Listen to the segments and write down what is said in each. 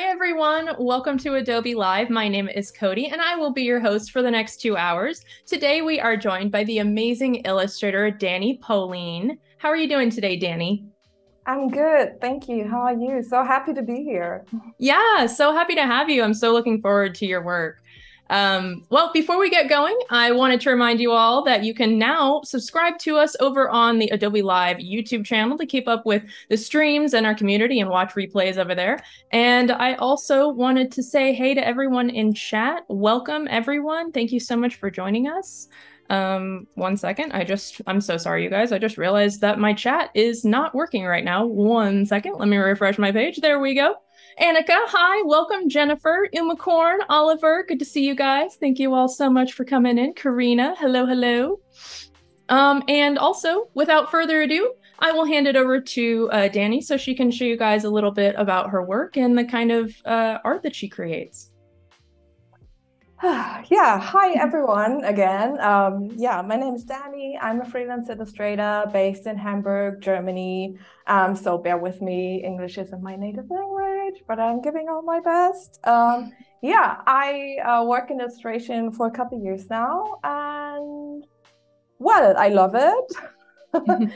everyone. Welcome to Adobe Live. My name is Cody and I will be your host for the next 2 hours. Today we are joined by the amazing illustrator, Danii Pollehn. How are you doing today, Danii? I'm good, thank you. How are you? So happy to be here. Yeah, so happy to have you. I'm so looking forward to your work. Well, before we get going, I wanted to remind you all that you can now subscribe to us over on the Adobe Live YouTube channel to keep up with the streams and our community and watch replays over there. And I also wanted to say hey to everyone in chat. Welcome, everyone. Thank you so much for joining us. 1 second. I'm so sorry, you guys. I just realized that my chat is not working right now. 1 second. Let me refresh my page. There we go. Annika, hi, welcome, Jennifer, Umacorn, Oliver, good to see you guys. Thank you all so much for coming in. Karina, hello, hello. And also, without further ado, I will hand it over to Danii so she can show you guys a little bit about her work and the kind of art that she creates. Yeah, hi everyone again. My name is Danii. I'm a freelance illustrator based in Hamburg, Germany. So bear with me, English isn't my native language, but I'm giving all my best. I work in illustration for a couple of years now, and well, I love it.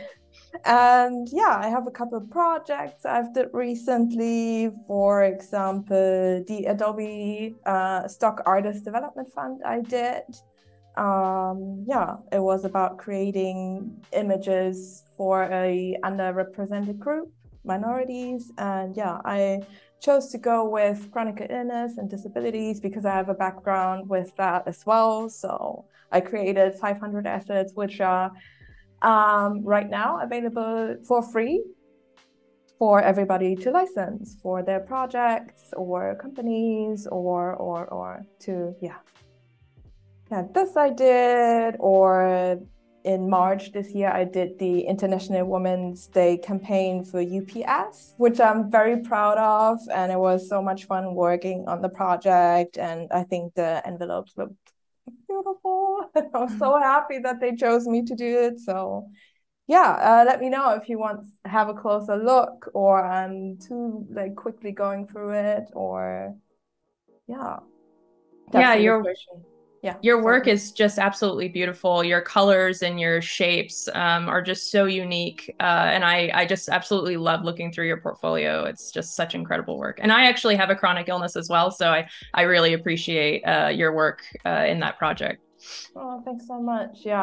And yeah, I have a couple of projects I've did recently. For example, the Adobe Stock Artist Development Fund I did. It was about creating images for a underrepresented group, minorities. And yeah, I chose to go with chronic illness and disabilities because I have a background with that as well. So I created 500 assets, which are right now available for free for everybody to license for their projects or companies or to this I did. Or in March this year I did the International Women's Day campaign for UPS, which I'm very proud of, and it was so much fun working on the project, and I think the envelopes looked beautiful. I was so happy that they chose me to do it. So yeah, let me know if you want to have a closer look, or I'm too quickly going through it, or yeah, that's Yeah, the your illustration. Yeah, your sorry. work is just absolutely beautiful. Your colors and your shapes are just so unique. And I just absolutely love looking through your portfolio. It's just such incredible work. And I actually have a chronic illness as well. So I really appreciate your work in that project. Oh, thanks so much. Yeah,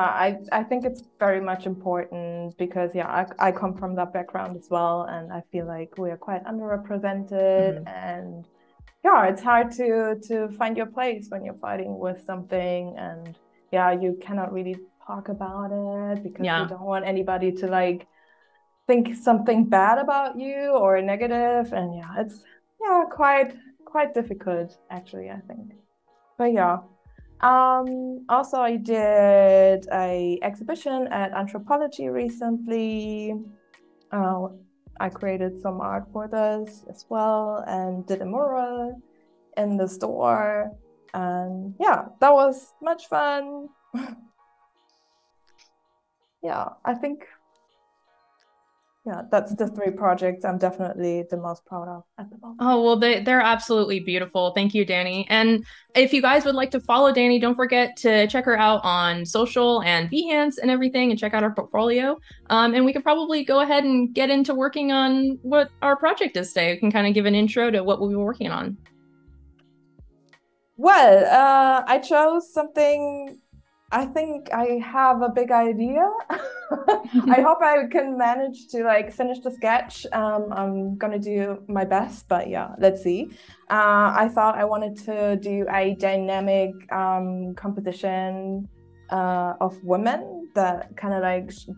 I think it's very much important because yeah, I come from that background as well, and I feel like we are quite underrepresented. Mhm. And yeah, it's hard to find your place when you're fighting with something, and yeah, you cannot really talk about it because you Yeah. don't want anybody to think something bad about you or negative. And yeah, it's quite difficult actually, I think. But yeah. Also I did a exhibition at Anthropology recently. Uh, I created some art for this as well and did a mural in the store. And yeah, that was much fun. Yeah, I think that's the three projects I'm definitely the most proud of at the moment. Oh, well, they're absolutely beautiful. Thank you, Danii. And if you guys would like to follow Danii, don't forget to check her out on social and Behance and everything and check out her portfolio. And we could probably go ahead and get into working on what our project is today. We can kind of give an intro to what we'll be working on. Well, I chose something. I think I have a big idea. I hope I can manage to finish the sketch. I'm gonna do my best, but yeah, let's see. I thought I wanted to do a dynamic composition of women that kind of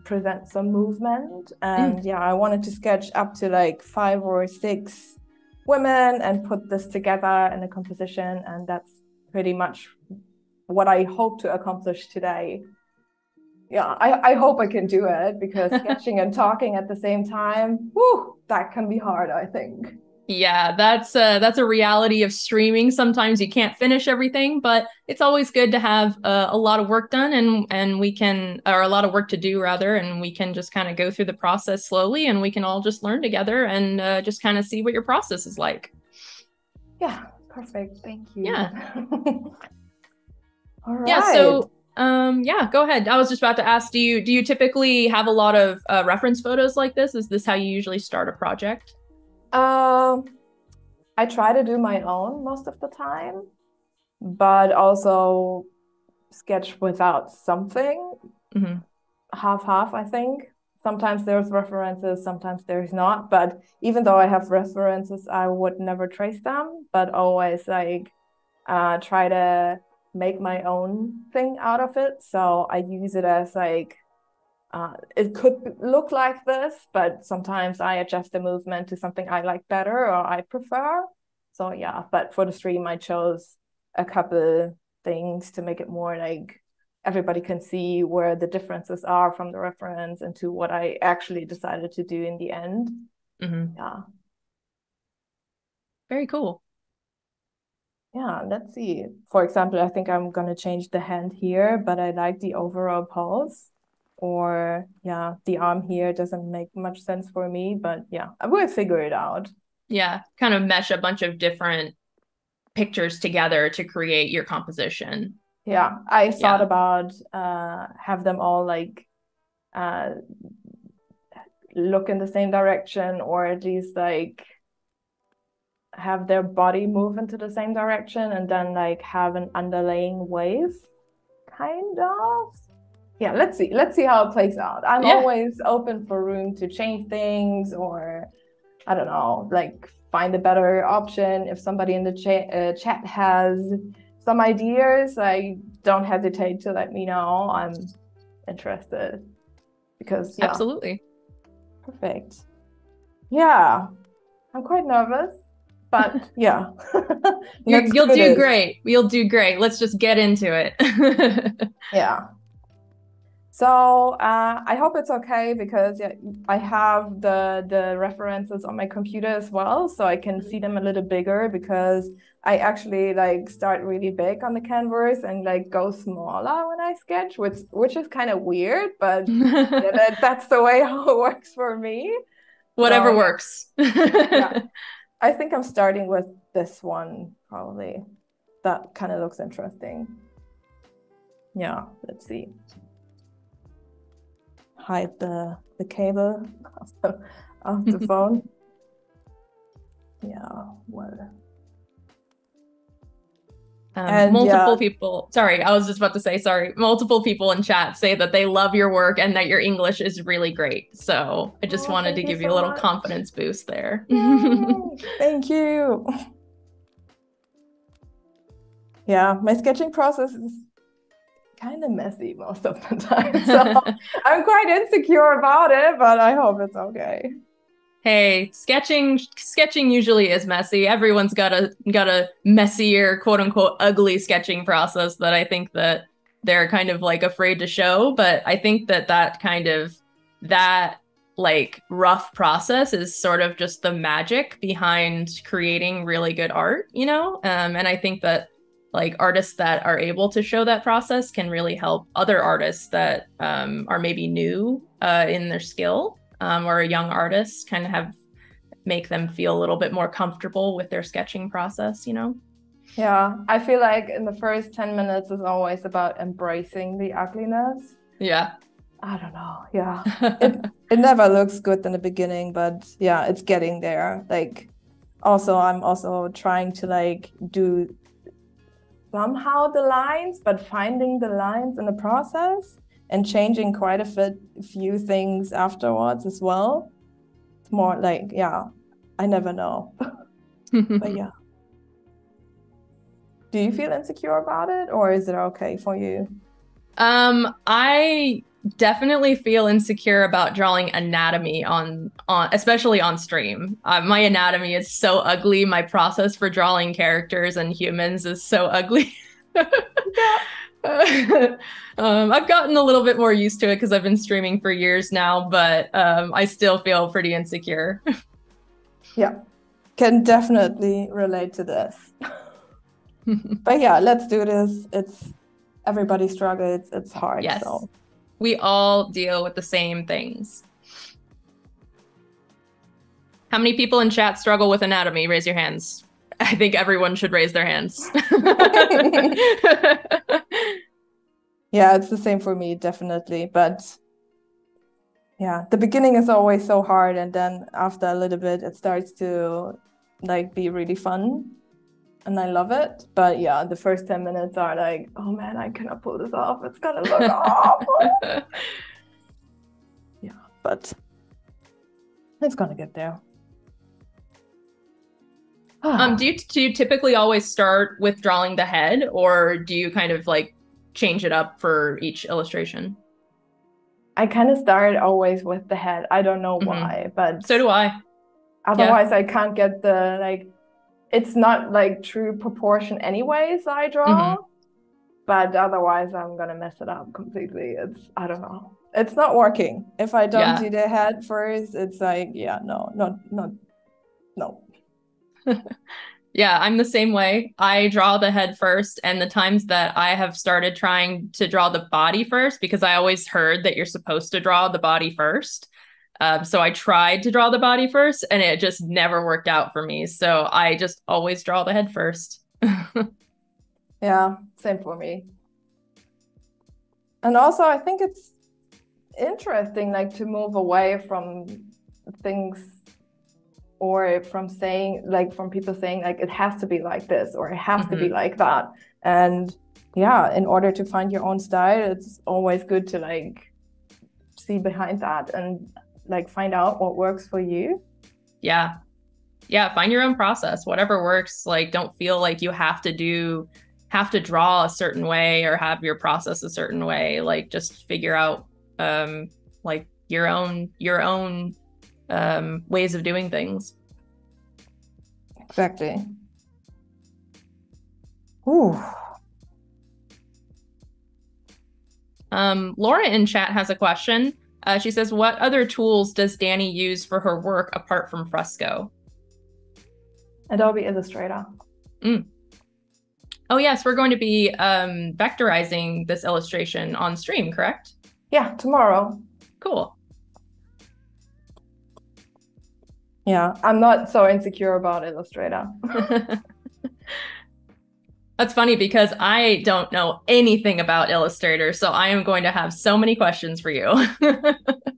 present some movement. And yeah, I wanted to sketch up to 5 or 6 women and put this together in a composition, and that's pretty much what I hope to accomplish today. Yeah, I hope I can do it because sketching and talking at the same time, whew, that can be hard, I think. Yeah, that's a reality of streaming. Sometimes you can't finish everything, but it's always good to have a lot of work done and we can, or a lot of work to do rather, and we can just kind of go through the process slowly and we can all just learn together and just kind of see what your process is like. Yeah, perfect. Thank you. Yeah. All right. Yeah, so yeah, go ahead. I was just about to ask, do you typically have a lot of reference photos like this? Is this how you usually start a project? I try to do my own most of the time, but also sketch without something. Mm-hmm. Half, I think. Sometimes there's references, sometimes there's not. But even though I have references, I would never trace them, but always like try to make my own thing out of it. So I use it as like it could look like this, but sometimes I adjust the movement to something I like better or I prefer. So yeah, but for the stream, I chose a couple things to make it more like everybody can see where the differences are from the reference into what I actually decided to do in the end. Mm-hmm. Yeah. Very cool. Yeah, let's see. For example, I think I'm gonna change the hand here, but I like the overall pose. Or yeah, the arm here doesn't make much sense for me, but yeah, I will figure it out. Yeah, kind of mesh a bunch of different pictures together to create your composition. Yeah, I thought Yeah. about have them all like uh look in the same direction, or at least like have their body move into the same direction and then like have an underlaying wave, kind of. Yeah, let's see how it plays out. I'm Yeah. always open for room to change things, or I don't know, like find a better option. If somebody in the chat has some ideas, like don't hesitate to let me know. I'm interested because yeah, Absolutely. perfect. Yeah, I'm quite nervous, but yeah, let's You'll do do this. great. You'll do great. Let's just get into it. Yeah. So I hope it's okay because yeah, I have the references on my computer as well, so I can see them a little bigger because I actually like start really big on the canvas and like go smaller when I sketch, which is kind of weird, but yeah, that's the way how it works for me. Whatever So yeah, works. yeah. I think I'm starting with this one probably. That kind of looks interesting. Yeah, let's see. Hide the cable of the phone. Yeah, well. And multiple yeah, people, sorry, I was just about to say, sorry, multiple people in chat say that they love your work and that your English is really great. So I just wanted thank to you give you so a little much. confidence boost there. Yay! Thank you. Yeah, my sketching process is kind of messy most of the time. So I'm quite insecure about it, but I hope it's okay. Hey, sketching usually is messy. Everyone's got a messier, quote unquote, ugly sketching process that I think that they're kind of like afraid to show. But I think that that like rough process is sort of just the magic behind creating really good art, you know? And I think that like artists that are able to show that process can really help other artists that are maybe new in their skill, or a young artist, kind of have make them feel a little bit more comfortable with their sketching process, you know? Yeah, I feel like in the first 10 minutes is always about embracing the ugliness. Yeah. I don't know. Yeah. It never looks good in the beginning, but yeah, it's getting there. Like also I'm also trying to like do somehow the lines, but finding the lines in the process and changing quite a few things afterwards as well. It's more like, yeah, I never know. But yeah. Do you feel insecure about it, or is it okay for you? I definitely feel insecure about drawing anatomy on especially on stream. My anatomy is so ugly. My process for drawing characters and humans is so ugly. Yeah. I've gotten a little bit more used to it because I've been streaming for years now, but I still feel pretty insecure. Yeah, can definitely relate to this. But yeah, let's do this. It's everybody struggles. It's hard. Yes. So We all deal with the same things. How many people in chat struggle with anatomy? Raise your hands. I think everyone should raise their hands. Yeah, it's the same for me, definitely. But yeah, the beginning is always so hard, and then after a little bit, it starts to like be really fun, and I love it. But yeah, the first 10 minutes are like, oh man, I cannot pull this off. It's gonna look awful. Yeah, but it's gonna get there. Do you typically always start with drawing the head, or do you kind of like change it up for each illustration? I kind of start always with the head. I don't know why, but so do I. Otherwise, I can't get the like. It's not like true proportion anyways. I draw, but otherwise, I'm gonna mess it up completely. I don't know. It's not working. If I don't do the head first, it's like, yeah, no. Yeah, I'm the same way. I draw the head first, and the times that I have started trying to draw the body first, because I always heard that you're supposed to draw the body first. So I tried to draw the body first, and it just never worked out for me. So I just always draw the head first. Yeah, same for me. And also, I think it's interesting, like, to move away from things, or from saying, like, from people saying, like, it has to be like this, or it has to be like that. And yeah, in order to find your own style, it's always good to like see behind that and like find out what works for you. Yeah. Find your own process, whatever works. Like, don't feel like you have to draw a certain way or have your process a certain way. Like, just figure out like your own ways of doing things. Exactly. Ooh. Laura in chat has a question. She says, what other tools does Danii use for her work apart from Fresco? Adobe Illustrator. Oh yes, we're going to be vectorizing this illustration on stream, correct? Yeah, tomorrow. Cool. Yeah, I'm not so insecure about Illustrator. That's funny because I don't know anything about Illustrator, so I am going to have so many questions for you.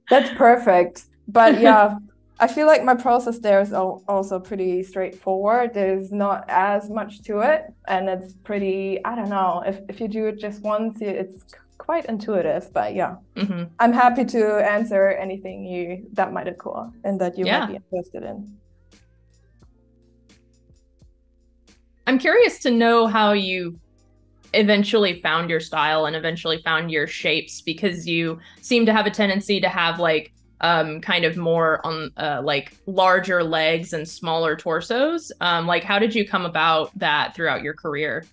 That's perfect. But yeah, I feel like my process there is also pretty straightforward. There's not as much to it, and it's pretty, I don't know, if you do it just once, it's quite intuitive. But yeah, I'm happy to answer anything that might occur and that you might be interested in. I'm curious to know how you eventually found your style and eventually found your shapes, because you seem to have a tendency to have like kind of more on like larger legs and smaller torsos. Like, how did you come about that throughout your career?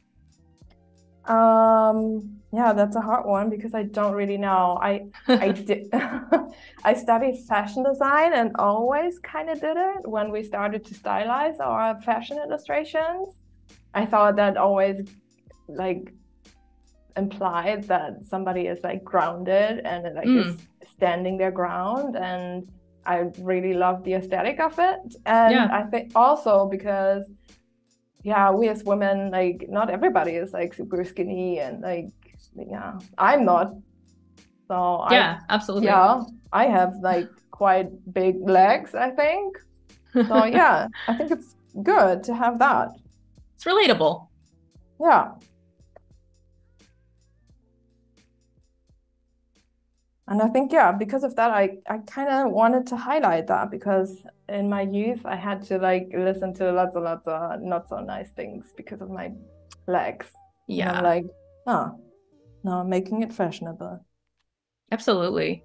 Yeah, that's a hard one because I don't really know. I did I studied fashion design and always kind of did it when we started to stylize our fashion illustrations. I thought that always like implied that somebody is like grounded and like is standing their ground, and I really love the aesthetic of it. And I think also because we as women, like, not everybody is like super skinny, and like I'm not. So absolutely. I have like quite big legs, I think. So yeah, I think it's good to have that. It's relatable. Yeah. And I think, because of that, I kind of wanted to highlight that, because in my youth, I had to like listen to lots of not so nice things because of my legs. Yeah. And I'm like, no, I'm making it fashionable. Absolutely.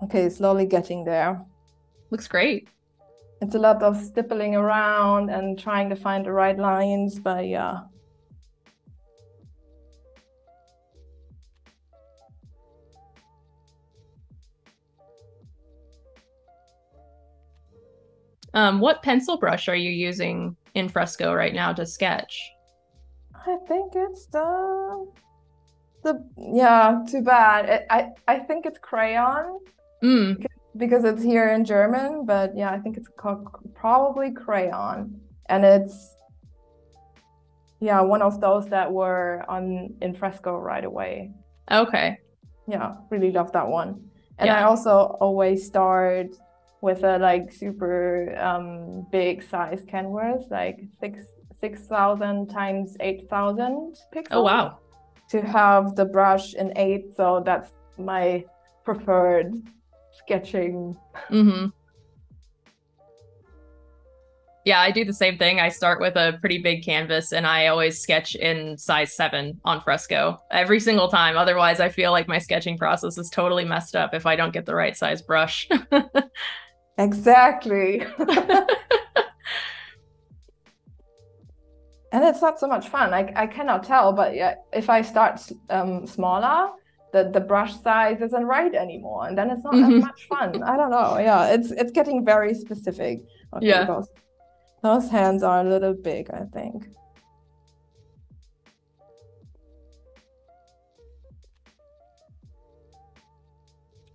Okay, slowly getting there. Looks great. It's a lot of stippling around and trying to find the right lines, but yeah. What pencil brush are you using in Fresco right now to sketch? I think it's too bad. I think it's crayon. because it's here in German, but yeah, I think it's called probably crayon. And it's yeah, one of those that were on in Fresco right away. Okay. Yeah, really love that one. And I Yeah. also always start with a like super big size canvas, like 6,000 times 8,000 Oh, pixels wow. to have the brush in 8. So that's my preferred sketching. Mm-hmm. Yeah, I do the same thing. I start with a pretty big canvas and I always sketch in size 7 on Fresco every single time. Otherwise, I feel like my sketching process is totally messed up if I don't get the right size brush. Exactly. And it's not so much fun. I cannot tell, but yeah, if I start smaller, the brush size isn't right anymore, and then it's not as Mhm. much fun. I don't know. Yeah, it's getting very specific. Okay, Yeah. those hands are a little big, I think.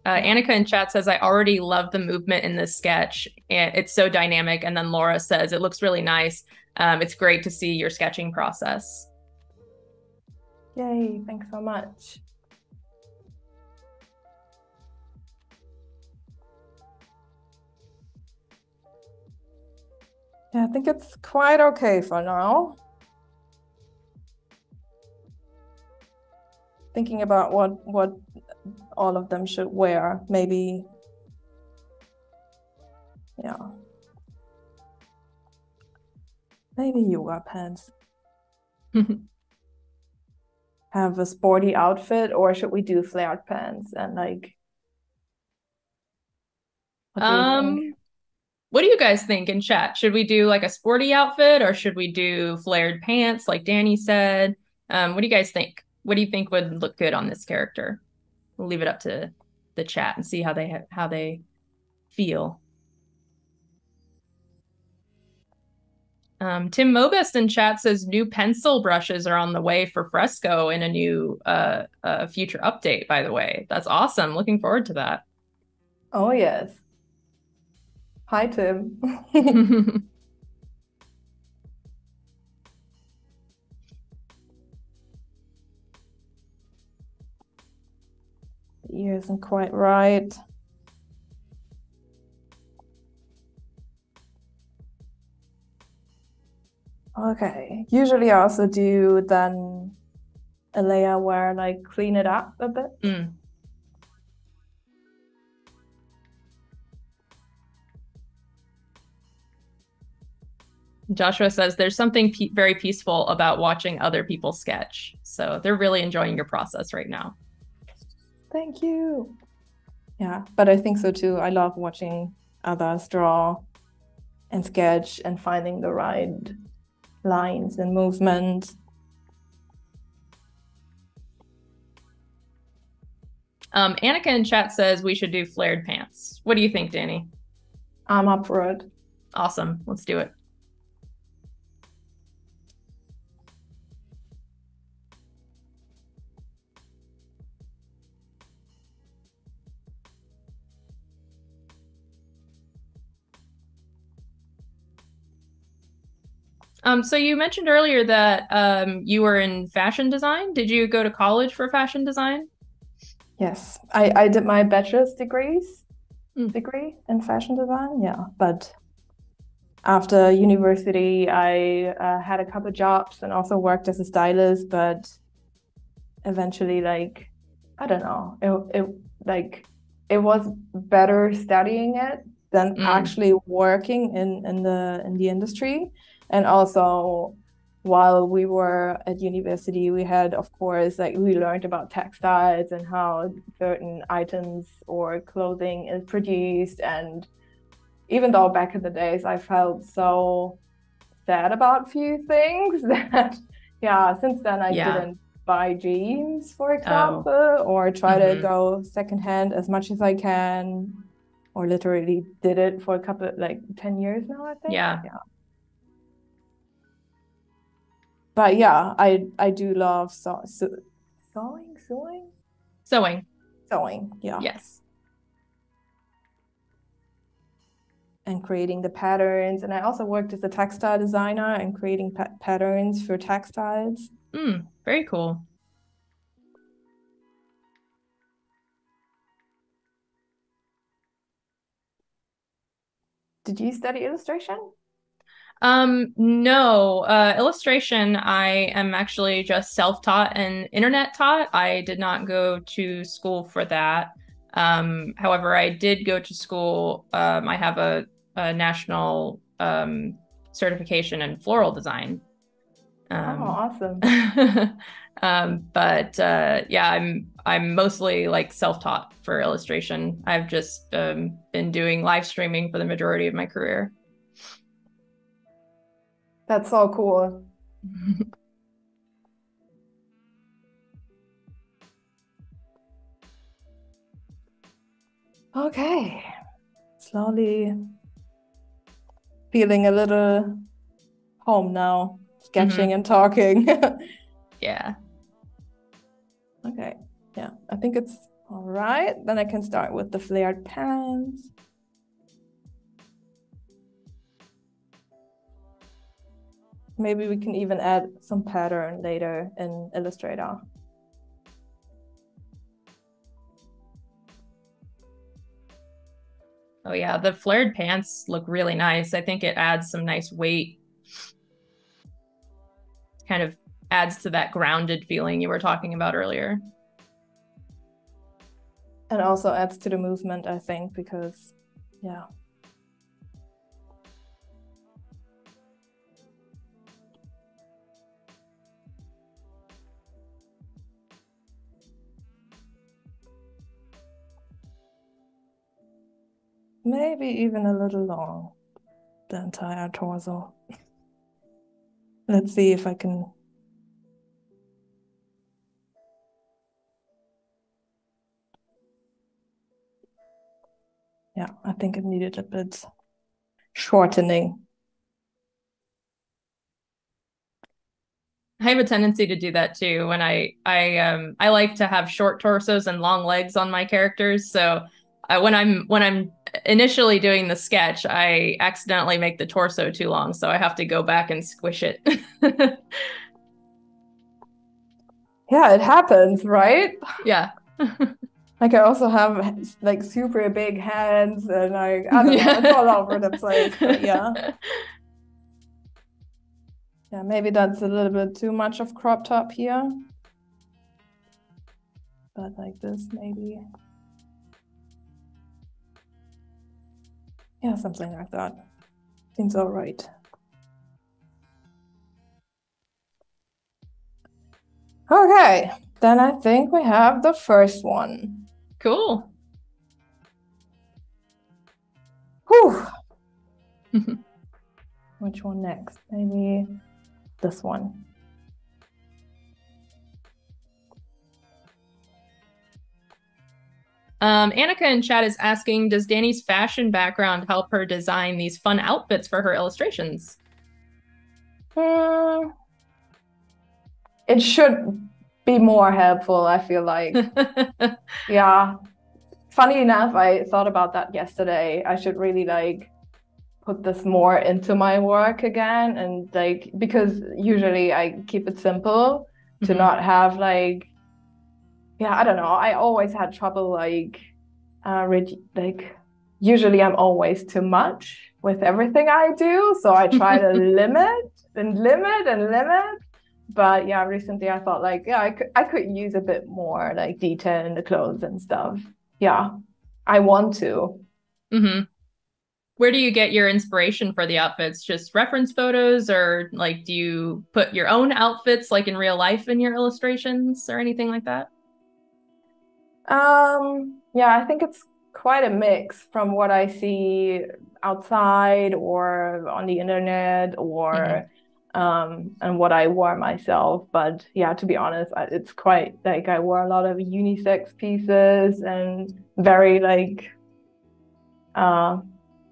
Yeah. Annika in chat says, I already love the movement in this sketch. And it's so dynamic. And then Laura says, it looks really nice. It's great to see your sketching process. Yay, thanks so much. Yeah, I think it's quite okay for now. Thinking about what all of them should wear, maybe. Yeah. Maybe yoga pants. Have a sporty outfit, or should we do flared pants and like what do you think? What do you guys think in chat? Should we do like a sporty outfit or should we do flared pants like Danii said? What do you guys think? What do you think would look good on this character? We'll leave it up to the chat and see how they feel. Tim Mobest in chat says new pencil brushes are on the way for Fresco in a new future update, by the way. That's awesome. Looking forward to that. Oh yes. Hi Tim. The ear isn't quite right. Okay. Usually I also do then a layer where I like clean it up a bit. Mm. Joshua says there's something very peaceful about watching other people sketch. So they're really enjoying your process right now. Thank you. Yeah, but I think so too. I love watching others draw and sketch and finding the right lines and movement. Annika in chat says we should do flared pants. What do you think, Danii? I'm up for it. Awesome. Let's do it. So you mentioned earlier that you were in fashion design. Did you go to college for fashion design? Yes, I did my bachelor's degree in fashion design. Yeah, but after university, I had a couple jobs and also worked as a stylist. But eventually, like I don't know, it was better studying it than actually working in the industry. And also while we were at university, we had, of course, like we learned about textiles and how certain items or clothing is produced. And even though back in the days I felt so sad about few things that, yeah, since then I didn't buy jeans, for example, or try to go secondhand as much as I can, or literally did it for a couple, like 10 years now, I think. Yeah. But yeah, I do love sewing. Sewing. Sewing, yeah. Yes. and creating the patterns. And I also worked as a textile designer and creating patterns for textiles. Very cool. Did you study illustration? No, illustration, I am actually just self-taught and internet taught. I did not go to school for that. However, I did go to school. I have a national certification in floral design. Awesome. But yeah, I'm mostly like self-taught for illustration. I've just been doing live streaming for the majority of my career. That's so cool. Okay. Slowly feeling a little home now, sketching and talking. Yeah. Okay. Yeah, I think it's all right. Then I can start with the flared pans. Maybe we can even add some pattern later in Illustrator. Oh yeah, the flared pants look really nice. I think it adds some nice weight. Kind of adds to that grounded feeling you were talking about earlier. And also adds to the movement, I think, because, yeah. Maybe even a little long, the entire torso. Let's see if I can. Yeah, I think it needed a bit shortening. I have a tendency to do that too. When I like to have short torsos and long legs on my characters. So when I'm initially doing the sketch, I accidentally make the torso too long, so I have to go back and squish it. Yeah, it happens, right? Yeah. Like I also have like super big hands and I don't know, it's all over the place, but yeah. Yeah, maybe that's a little bit too much of crop top here. But like this, maybe. Yeah, something like that. Seems all right. Okay, then I think we have the first one. Cool. Whew. Which one next? Maybe this one. Annika in chat is asking, does Dani's fashion background help her design these fun outfits for her illustrations? It should be more helpful, I feel like. Yeah. Funny enough, I thought about that yesterday. I should really like put this more into my work again and like because usually I keep it simple to not have like I don't know. I always had trouble like usually I'm always too much with everything I do. So I try to limit and limit and limit. But yeah, recently I thought like, yeah, I could use a bit more like detail in the clothes and stuff. Yeah, I want to. Where do you get your inspiration for the outfits? Just reference photos, or like do you put your own outfits like in real life in your illustrations or anything like that? Yeah, I think it's quite a mix from what I see outside or on the internet or and what I wore myself. But yeah, to be honest, it's quite like I wore a lot of unisex pieces and very like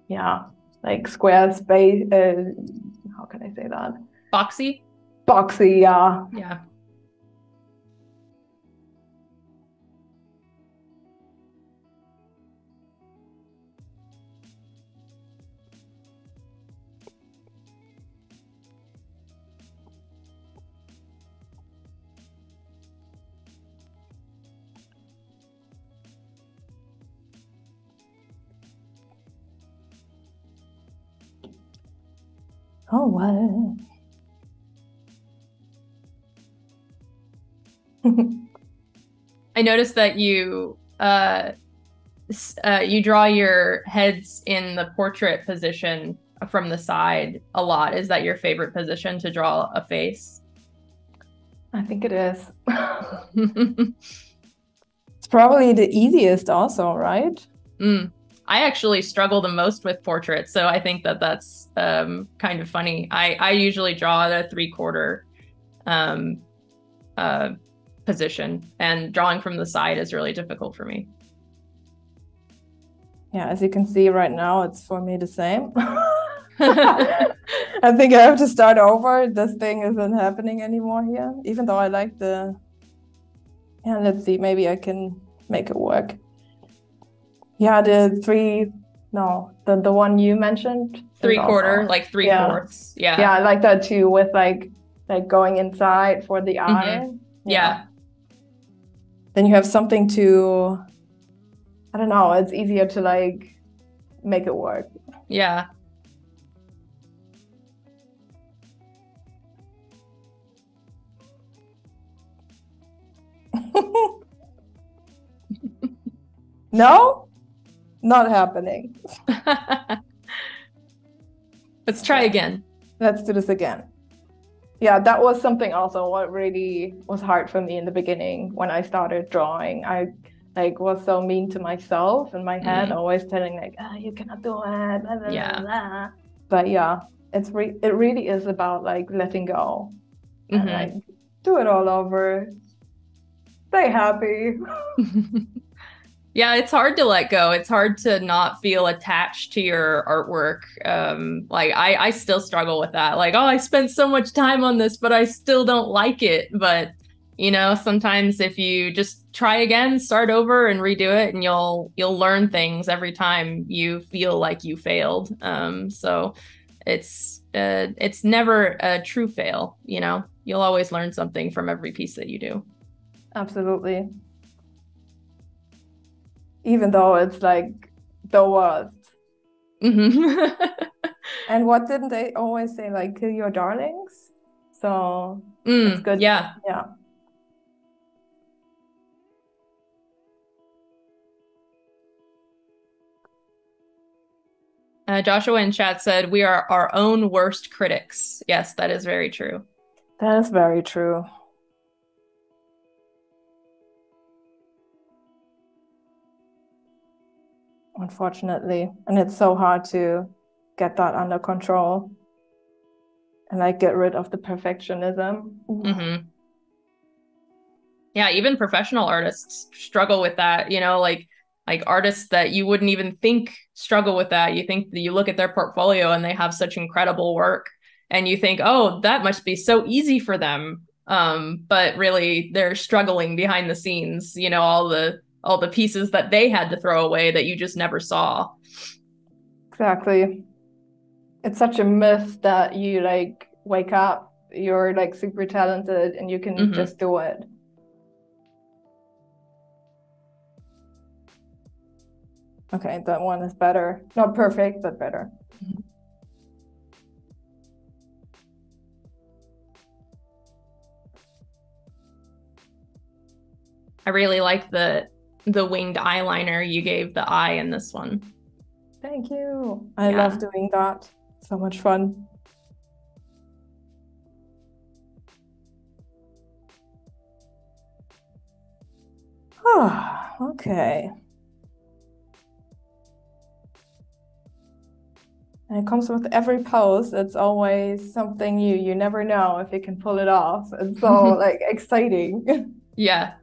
yeah, like square space how can I say that? Boxy? Boxy, yeah. Yeah. Oh, what? I noticed that you draw your heads in the portrait position from the side a lot. Is that your favorite position to draw a face? I think it is. It's probably the easiest also, right? Mm. I actually struggle the most with portraits, so I think that that's kind of funny. I usually draw at a 3/4 um, uh, position, and drawing from the side is really difficult for me. Yeah, as you can see right now, it's for me the same. I think I have to start over. This thing isn't happening anymore here, even though I like the... Yeah, let's see, maybe I can make it work. Yeah, the one you mentioned. 3/4, Also, like 3/4. Yeah. Yeah, I like that too, with like going inside for the eye. Yeah. Then you have something to, I don't know, it's easier to like make it work. Yeah. No, not happening. Let's try again. Let's do this again. Yeah, that was something also what really was hard for me in the beginning when I started drawing. I like was so mean to myself in my head, always telling like, oh, you cannot do it, blah, blah, Yeah. blah. But yeah, it really is about like letting go and like do it all over. Stay happy. Yeah, it's hard to let go. It's hard to not feel attached to your artwork. Like I still struggle with that. Like, oh, I spent so much time on this, but I still don't like it. But you know, sometimes if you just try again, start over and redo it, and you'll learn things every time you feel like you failed. So it's never a true fail, you know. You'll always learn something from every piece that you do. Absolutely. Even though it's like the worst. And what didn't they always say, like, kill your darlings? So it's good. Yeah. Yeah. Joshua in chat said, we are our own worst critics. Yes, that is very true. That is very true. Unfortunately. And it's so hard to get that under control and like get rid of the perfectionism. Yeah, even professional artists struggle with that, you know, like artists that you wouldn't even think struggle with that. You think that you look at their portfolio and they have such incredible work and you think, oh, that must be so easy for them. But really they're struggling behind the scenes, you know, all the pieces that they had to throw away that you just never saw. Exactly. It's such a myth that you like wake up, you're like super talented and you can just do it. Okay, that one is better. Not perfect, but better. I really like the winged eyeliner you gave the eye in this one. Thank you. I love doing that. So much fun. Okay. And it comes with every pose. It's always something new. You never know if you can pull it off. It's so like exciting. Yeah.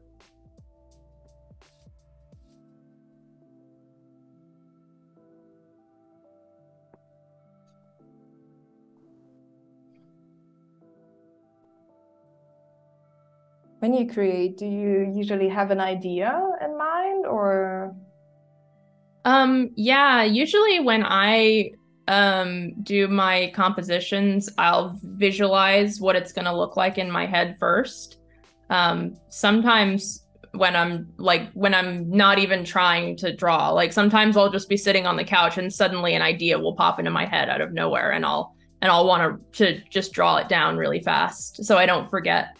When you create, do you usually have an idea in mind or? Yeah, usually when I do my compositions, I'll visualize what it's going to look like in my head first. Sometimes when I'm not even trying to draw, like sometimes I'll just be sitting on the couch and suddenly an idea will pop into my head out of nowhere and and I'll want to just draw it down really fast so I don't forget.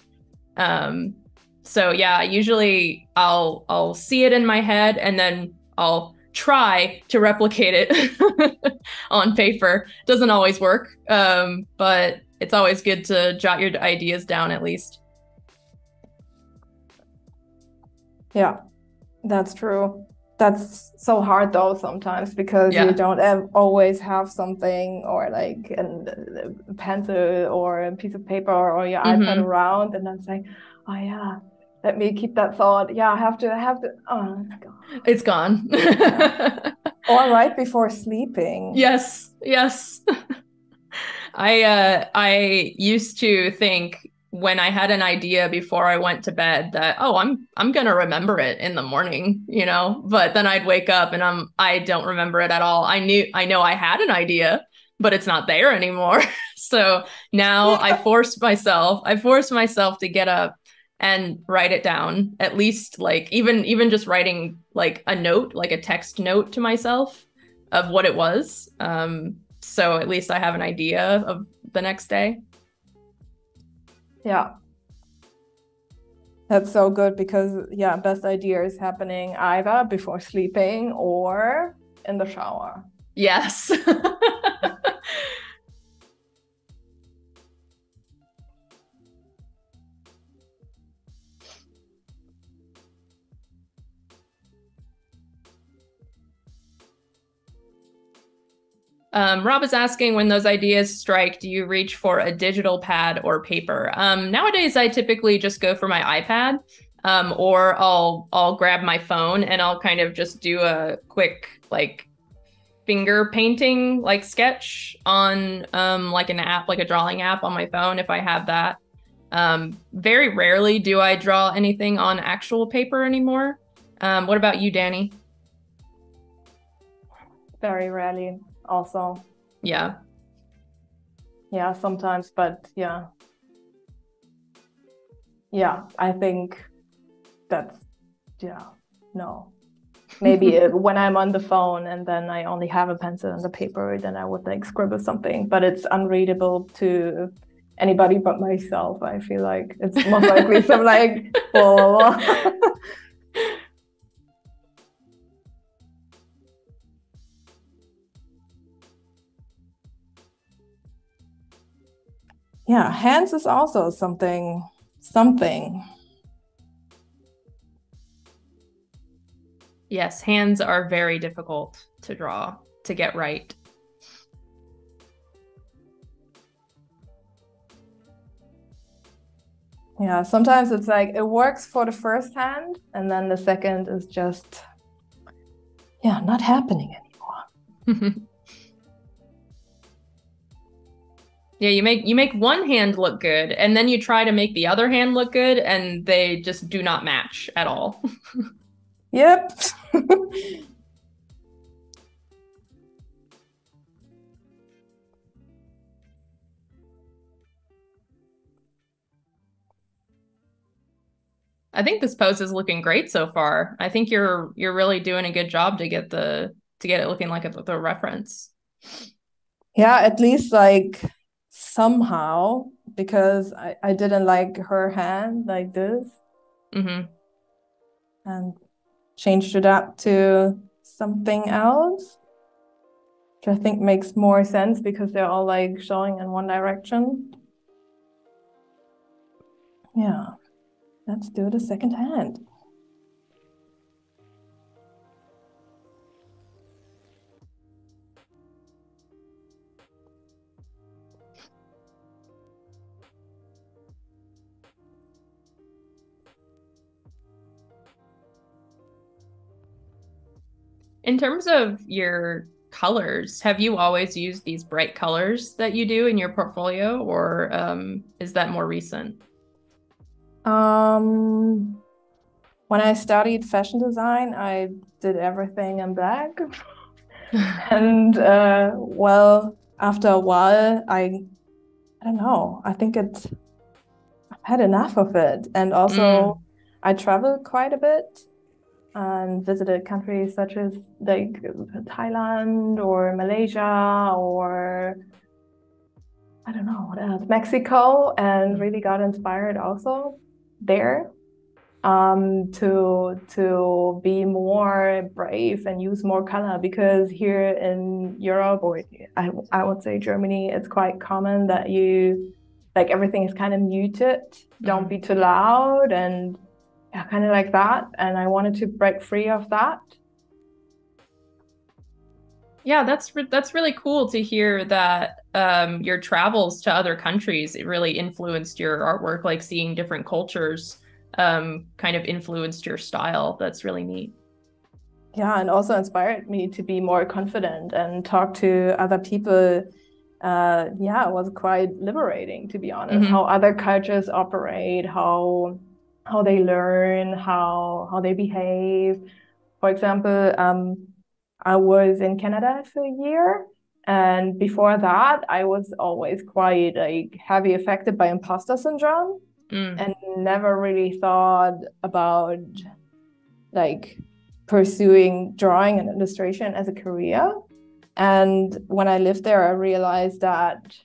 So yeah, usually I'll see it in my head and then I'll try to replicate it on paper. Doesn't always work, but it's always good to jot your ideas down at least. Yeah, that's true. That's so hard though sometimes because you don't always have something or like a pencil or a piece of paper or your iPad around, and then it's like, oh yeah, let me keep that thought. Yeah, I have to. Oh, it's gone. It's gone. Yeah. Or right before sleeping. Yes. I used to think when I had an idea before I went to bed that, oh, I'm gonna remember it in the morning, you know, but then I'd wake up and I don't remember it at all. I know I had an idea, but it's not there anymore. So now I force myself to get up and write it down, at least like even just writing like a note, like a text note to myself of what it was. So at least I have an idea of the next day. Yeah. That's so good because, yeah, best idea is happening either before sleeping or in the shower. Yes. Rob is asking, when those ideas strike, do you reach for a digital pad or paper? Nowadays, I typically just go for my iPad, or I'll grab my phone and I'll kind of just do a quick like finger painting like sketch on like an app, like a drawing app on my phone if I have that. Very rarely do I draw anything on actual paper anymore. What about you, Danii? Very rarely also. Yeah, sometimes, but yeah, I think that's no, maybe when I'm on the phone and then I only have a pencil and the paper, then I would like scribble something, but it's unreadable to anybody but myself. I feel like it's most likely some like blah, blah, blah. Yeah, hands is also something. Yes, hands are very difficult to draw, to get right. Yeah, sometimes it's like it works for the first hand and then the second is just not happening anymore. Yeah, you make one hand look good and then you try to make the other hand look good and they just do not match at all. Yep. I think this pose is looking great so far. I think you're really doing a good job to get it looking like the reference. Yeah, at least like somehow, because I didn't like her hand like this. And changed it up to something else, which I think makes more sense because they're all like showing in one direction. Yeah, let's do the second hand. In terms of your colors, have you always used these bright colors that you do in your portfolio, or is that more recent? When I studied fashion design, I did everything in black. And well, after a while, I don't know, I think I've had enough of it. And also I traveled quite a bit and visited countries such as like Thailand or Malaysia or I don't know what else, Mexico, and really got inspired also there, to be more brave and use more color, because here in Europe, or I would say Germany, it's quite common that you like everything is kind of muted, don't be too loud, and yeah, kind of like that. And I wanted to break free of that. Yeah, that's really cool to hear that your travels to other countries, it really influenced your artwork, like seeing different cultures kind of influenced your style. That's really neat. Yeah, and also inspired me to be more confident and talk to other people. Yeah, it was quite liberating, to be honest, how other cultures operate, how they learn, how they behave. For example, I was in Canada for a year, and before that, I was always quite like heavy affected by imposter syndrome, and never really thought about like pursuing drawing and illustration as a career. And when I lived there, I realized that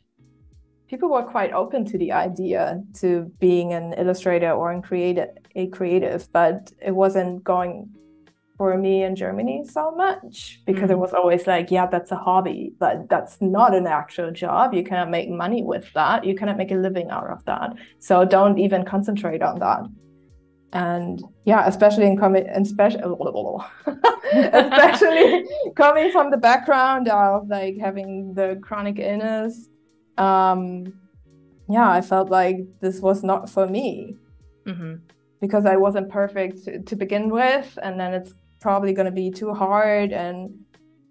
people were quite open to the idea to being an illustrator or a creative, but it wasn't going for me in Germany so much, because it was always like, yeah, that's a hobby, but that's not an actual job. You cannot make money with that. You cannot make a living out of that. So don't even concentrate on that. And yeah, especially especially coming from the background of like having the chronic illness, yeah, I felt like this was not for me, because I wasn't perfect to begin with, and then it's probably going to be too hard. And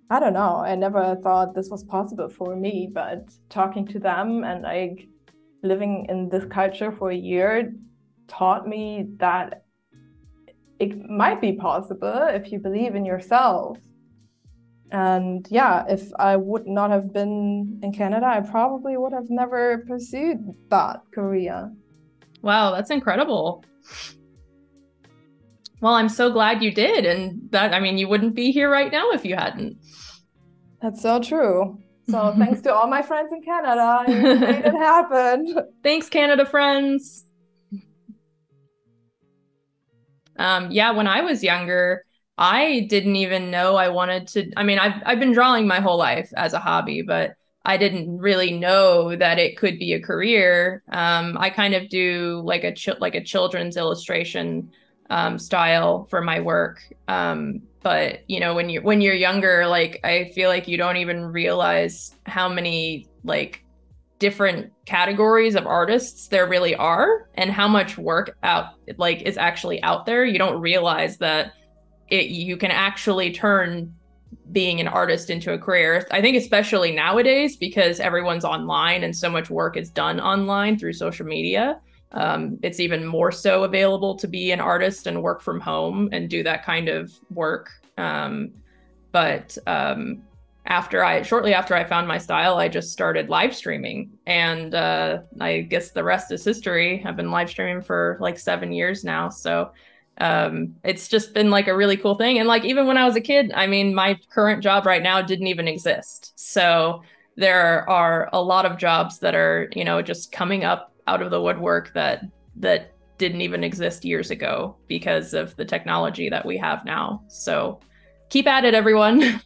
I don't know, I never thought this was possible for me, but talking to them and like living in this culture for a year taught me that it might be possible if you believe in yourself. And yeah, if I would not have been in Canada, I probably would have never pursued that career. Wow, that's incredible. Well, I'm so glad you did. And that, I mean, you wouldn't be here right now if you hadn't. That's so true. So thanks to all my friends in Canada, you made it happen. Thanks, Canada friends. Yeah, when I was younger, I didn't even know I wanted to. I mean, I've been drawing my whole life as a hobby, but I didn't really know that it could be a career. I kind of do like a children's illustration style for my work. But you know, when you're younger, like I feel like you don't even realize how many like different categories of artists there really are, and how much work out like is actually out there. You don't realize that you can actually turn being an artist into a career. I think especially nowadays, because everyone's online and so much work is done online through social media. It's even more so available to be an artist and work from home and do that kind of work. But shortly after I found my style, I just started live streaming, and I guess the rest is history. I've been live streaming for like 7 years now, so it's just been like a really cool thing. And like even when I was a kid, I mean, my current job right now didn't even exist. So there are a lot of jobs that are, you know, just coming up out of the woodwork that didn't even exist years ago because of the technology that we have now. So keep at it, everyone.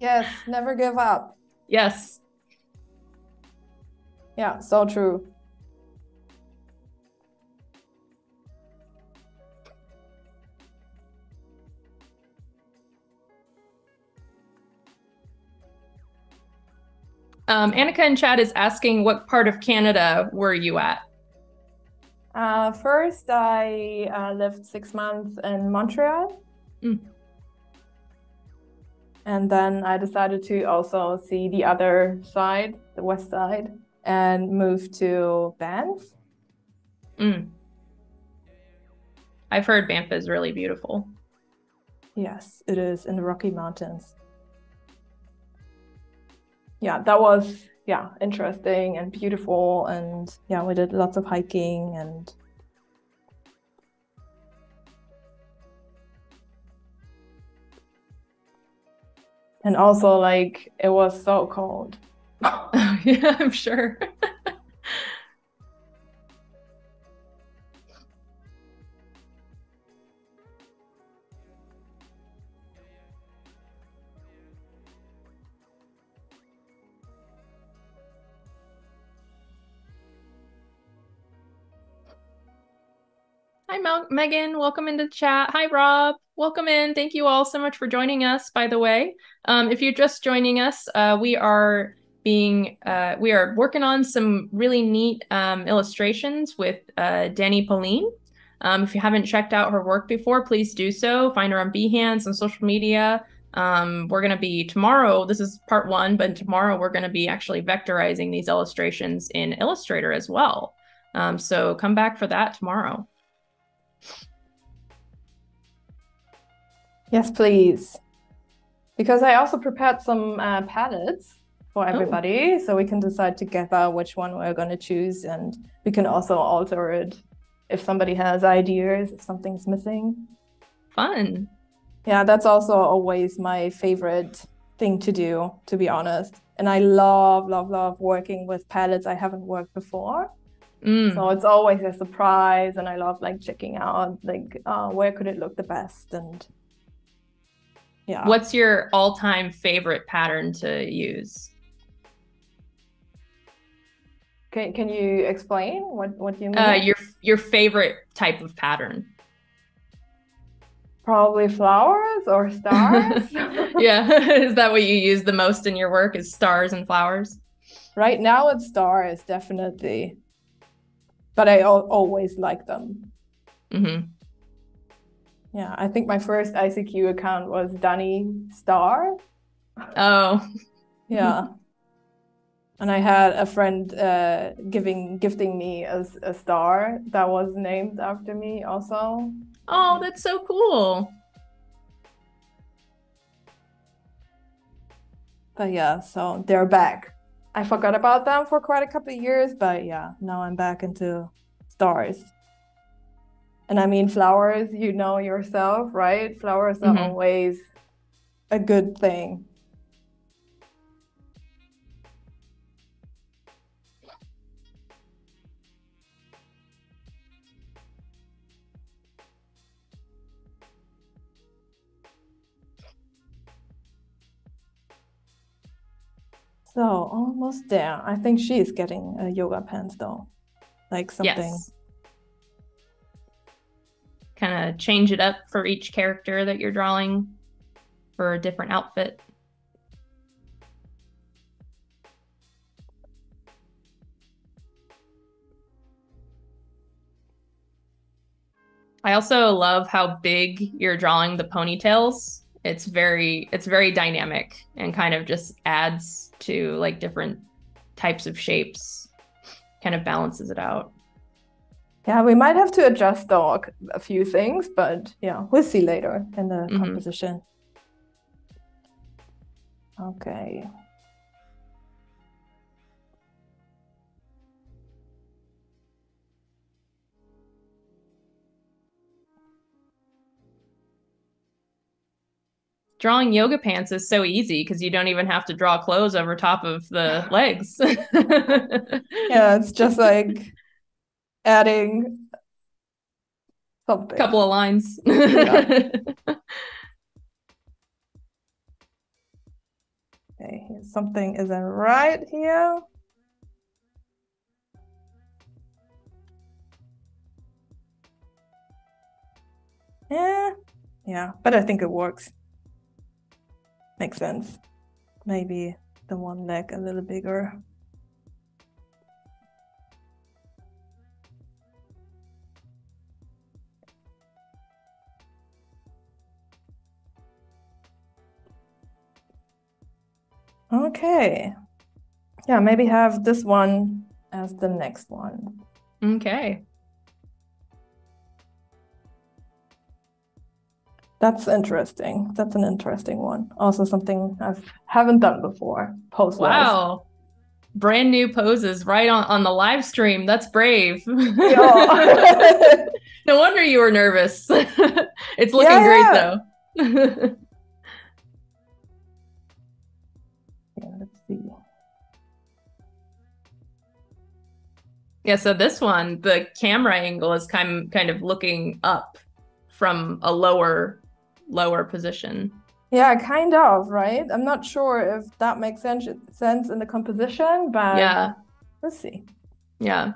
Yes, never give up. Yes. Yeah, so true. Annika in chat is asking, what part of Canada were you at? First, I lived 6 months in Montreal. And then I decided to also see the other side, the west side, and move to Banff. I've heard Banff is really beautiful. Yes, it is, in the Rocky Mountains. Yeah, that was interesting and beautiful, and yeah, we did lots of hiking and also like it was so cold. Yeah, I'm sure. Hi, Megan. Welcome into the chat. Hi, Rob. Welcome in. Thank you all so much for joining us, by the way. If you're just joining us, we are working on some really neat illustrations with Danii Pollehn. If you haven't checked out her work before, please do so. Find her on Behance and social media. We're going to be tomorrow, this is part one, but tomorrow we're going to be actually vectorizing these illustrations in Illustrator as well. So come back for that tomorrow. Yes, please. Because I also prepared some palettes for everybody, so we can decide together which one we're going to choose, and we can also alter it if somebody has ideas, if something's missing. Fun. Yeah, that's also always my favorite thing to do, to be honest. And I love, love, love working with palettes I haven't worked before. So it's always a surprise, and I love like checking out like where could it look the best. And yeah. What's your all-time favorite pattern to use? Can you explain what you mean? Your favorite type of pattern. Probably flowers or stars. Yeah, is that what you use the most in your work, is stars and flowers? Right now it's stars, definitely. But I always like them. Yeah, I think my first ICQ account was Danii Star. Oh. Yeah. And I had a friend gifting me a star that was named after me also. Oh, that's so cool. But yeah, so they're back. I forgot about them for quite a couple of years, but yeah, now I'm back into stars. And I mean, flowers, you know yourself, right? Flowers are always a good thing. So almost there. I think she is getting a yoga pants though, like something. Yes. Kind of change it up for each character that you're drawing for a different outfit. I also love how big you're drawing the ponytails. It's very dynamic and kind of just adds to like different types of shapes, kind of balances it out. Yeah, we might have to adjust though a few things, but yeah, we'll see later in the composition. Okay. Drawing yoga pants is so easy because you don't even have to draw clothes over top of the legs. Yeah, it's just like adding something. Couple of lines. Yeah. Okay, something isn't right here. Yeah, but I think it works. Makes sense. Maybe the one leg a little bigger. Okay. Yeah, maybe have this one as the next one. Okay. That's interesting. That's an interesting one. Also something I haven't done before, pose-wise. Wow. Brand new poses right on the live stream. That's brave. Yeah. No wonder you were nervous. It's looking great though. Yeah, let's see. Yeah, so this one, the camera angle is kind of looking up from a lower position. Yeah, kind of, right? I'm not sure if that makes sense in the composition, but yeah, let's see. Yeah.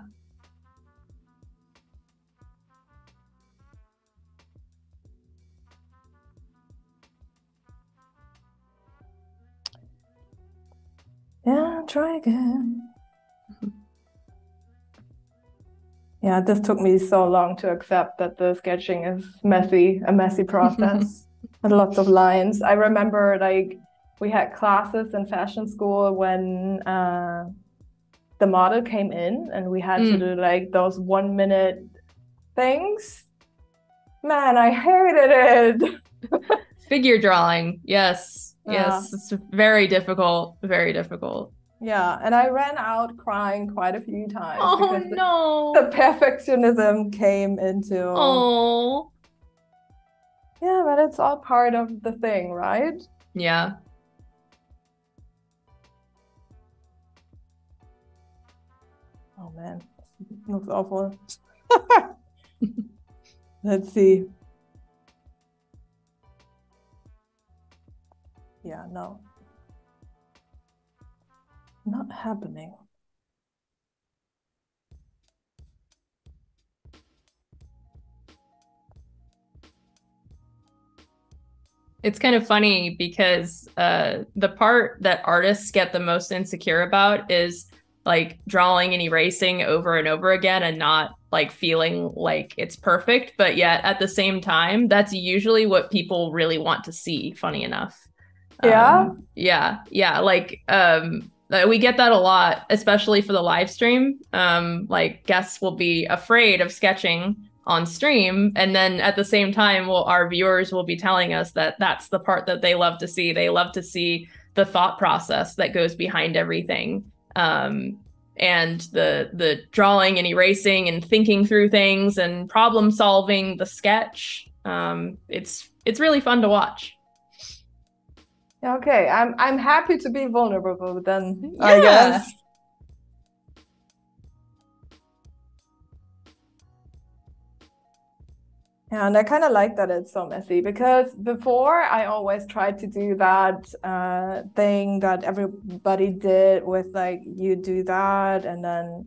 try again. Yeah, this took me so long to accept that the sketching is a messy process, and lots of lines. I remember like we had classes in fashion school when the model came in and we had to do like those 1 minute things. Man, I hated it. Figure drawing. Yes. Yes. It's very difficult. Very difficult. Yeah, and I ran out crying quite a few times because the perfectionism came into. Oh. Yeah, but it's all part of the thing, right? Yeah. Oh man, this looks awful. Let's see. Yeah, no. Not happening. It's kind of funny because the part that artists get the most insecure about is like drawing and erasing over and over again and not like feeling like it's perfect. But yet at the same time, that's usually what people really want to see, funny enough. Yeah. Yeah. Like we get that a lot, especially for the live stream. Like guests will be afraid of sketching on stream, and then at the same time, our viewers will be telling us that that's the part that they love to see. They love to see the thought process that goes behind everything, and the drawing and erasing and thinking through things and problem solving the sketch. It's really fun to watch. Okay, I'm happy to be vulnerable then, I guess. Yeah, and I kind of like that it's so messy because before I always tried to do that thing that everybody did with like you do that and then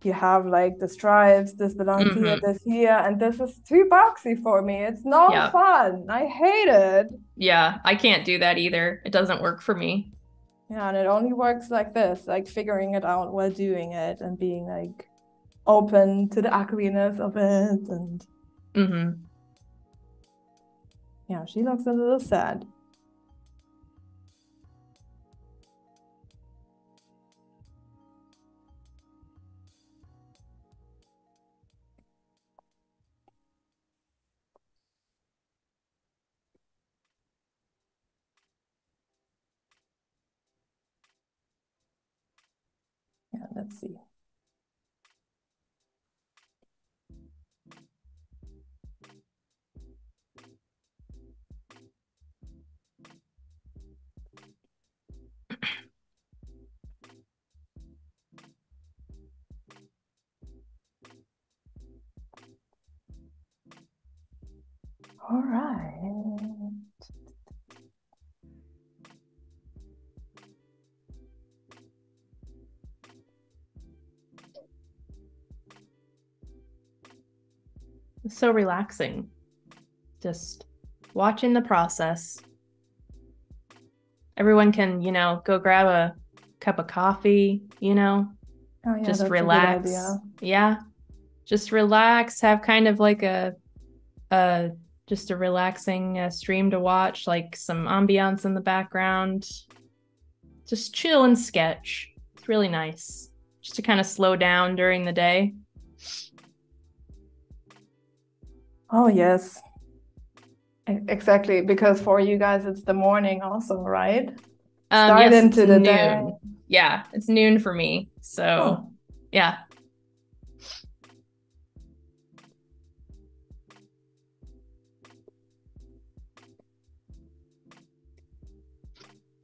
you have like the stripes, this belongs here, this here, and this is too boxy for me. It's not fun. I hate it. Yeah, I can't do that either. It doesn't work for me. Yeah, and it only works like this, like figuring it out while doing it and being like open to the ugliness of it and yeah, she looks a little sad. Yeah, let's see. All right. It's so relaxing. Just watching the process. Everyone can, go grab a cup of coffee, Oh, yeah, just that's relax. a good idea. Yeah. Just relax, have kind of like just a relaxing stream to watch, like some ambiance in the background. Just chill and sketch. It's really nice. Just to kind of slow down during the day. Oh, yes. Exactly, because for you guys, it's the morning also, right? Start yes, into the noon. Day. Yeah, it's noon for me. So, yeah.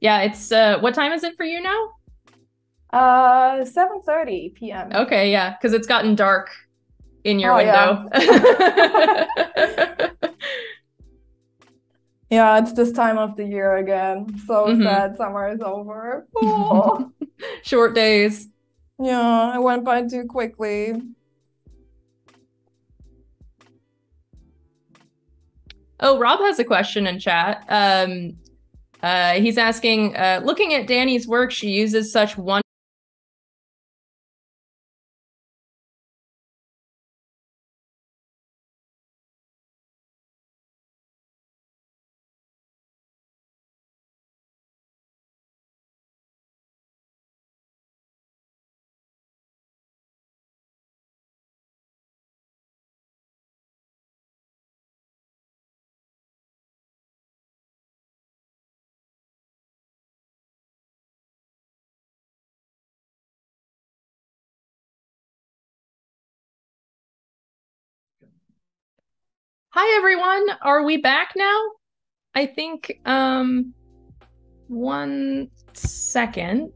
Yeah, it's what time is it for you now? 7:30 p.m. Okay, yeah, because it's gotten dark in your window. Yeah. Yeah, it's this time of the year again. So sad summer is over. Oh. Short days. Yeah, it went by too quickly. Oh, Rob has a question in chat. He's asking, looking at Danie's work, she uses such Hi everyone. Are we back now? I think 1 second.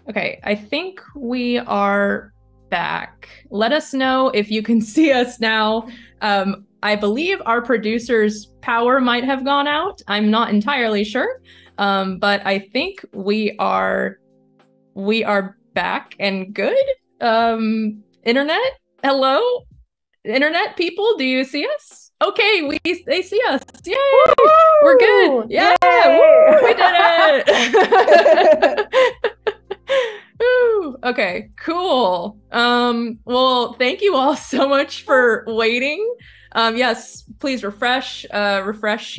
Okay, I think we are back. Let us know if you can see us now. I believe our producer's power might have gone out. I'm not entirely sure. But I think we are back and good. Internet, hello? Internet people, do you see us? Okay, they see us. Yay! Woo! We're good. Yeah, Yay! woo, we did it. Woo. Okay, cool. Well, thank you all so much for waiting. Yes, please refresh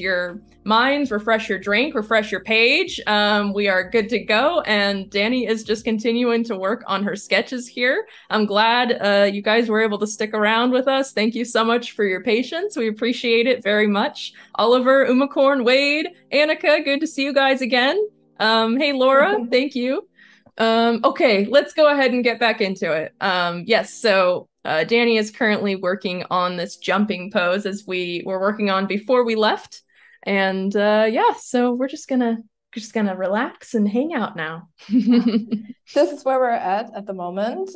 your minds, refresh your drink, refresh your page. We are good to go, and Danii is just continuing to work on her sketches here. I'm glad you guys were able to stick around with us. Thank you so much for your patience. We appreciate it very much. Oliver, Umacorn, Wade, Annika, good to see you guys again. Hey, Laura, thank you. Okay, let's go ahead and get back into it. Yes, so Danii is currently working on this jumping pose as we were working on before we left. And yeah, so we're just gonna relax and hang out now. This is where we're at the moment.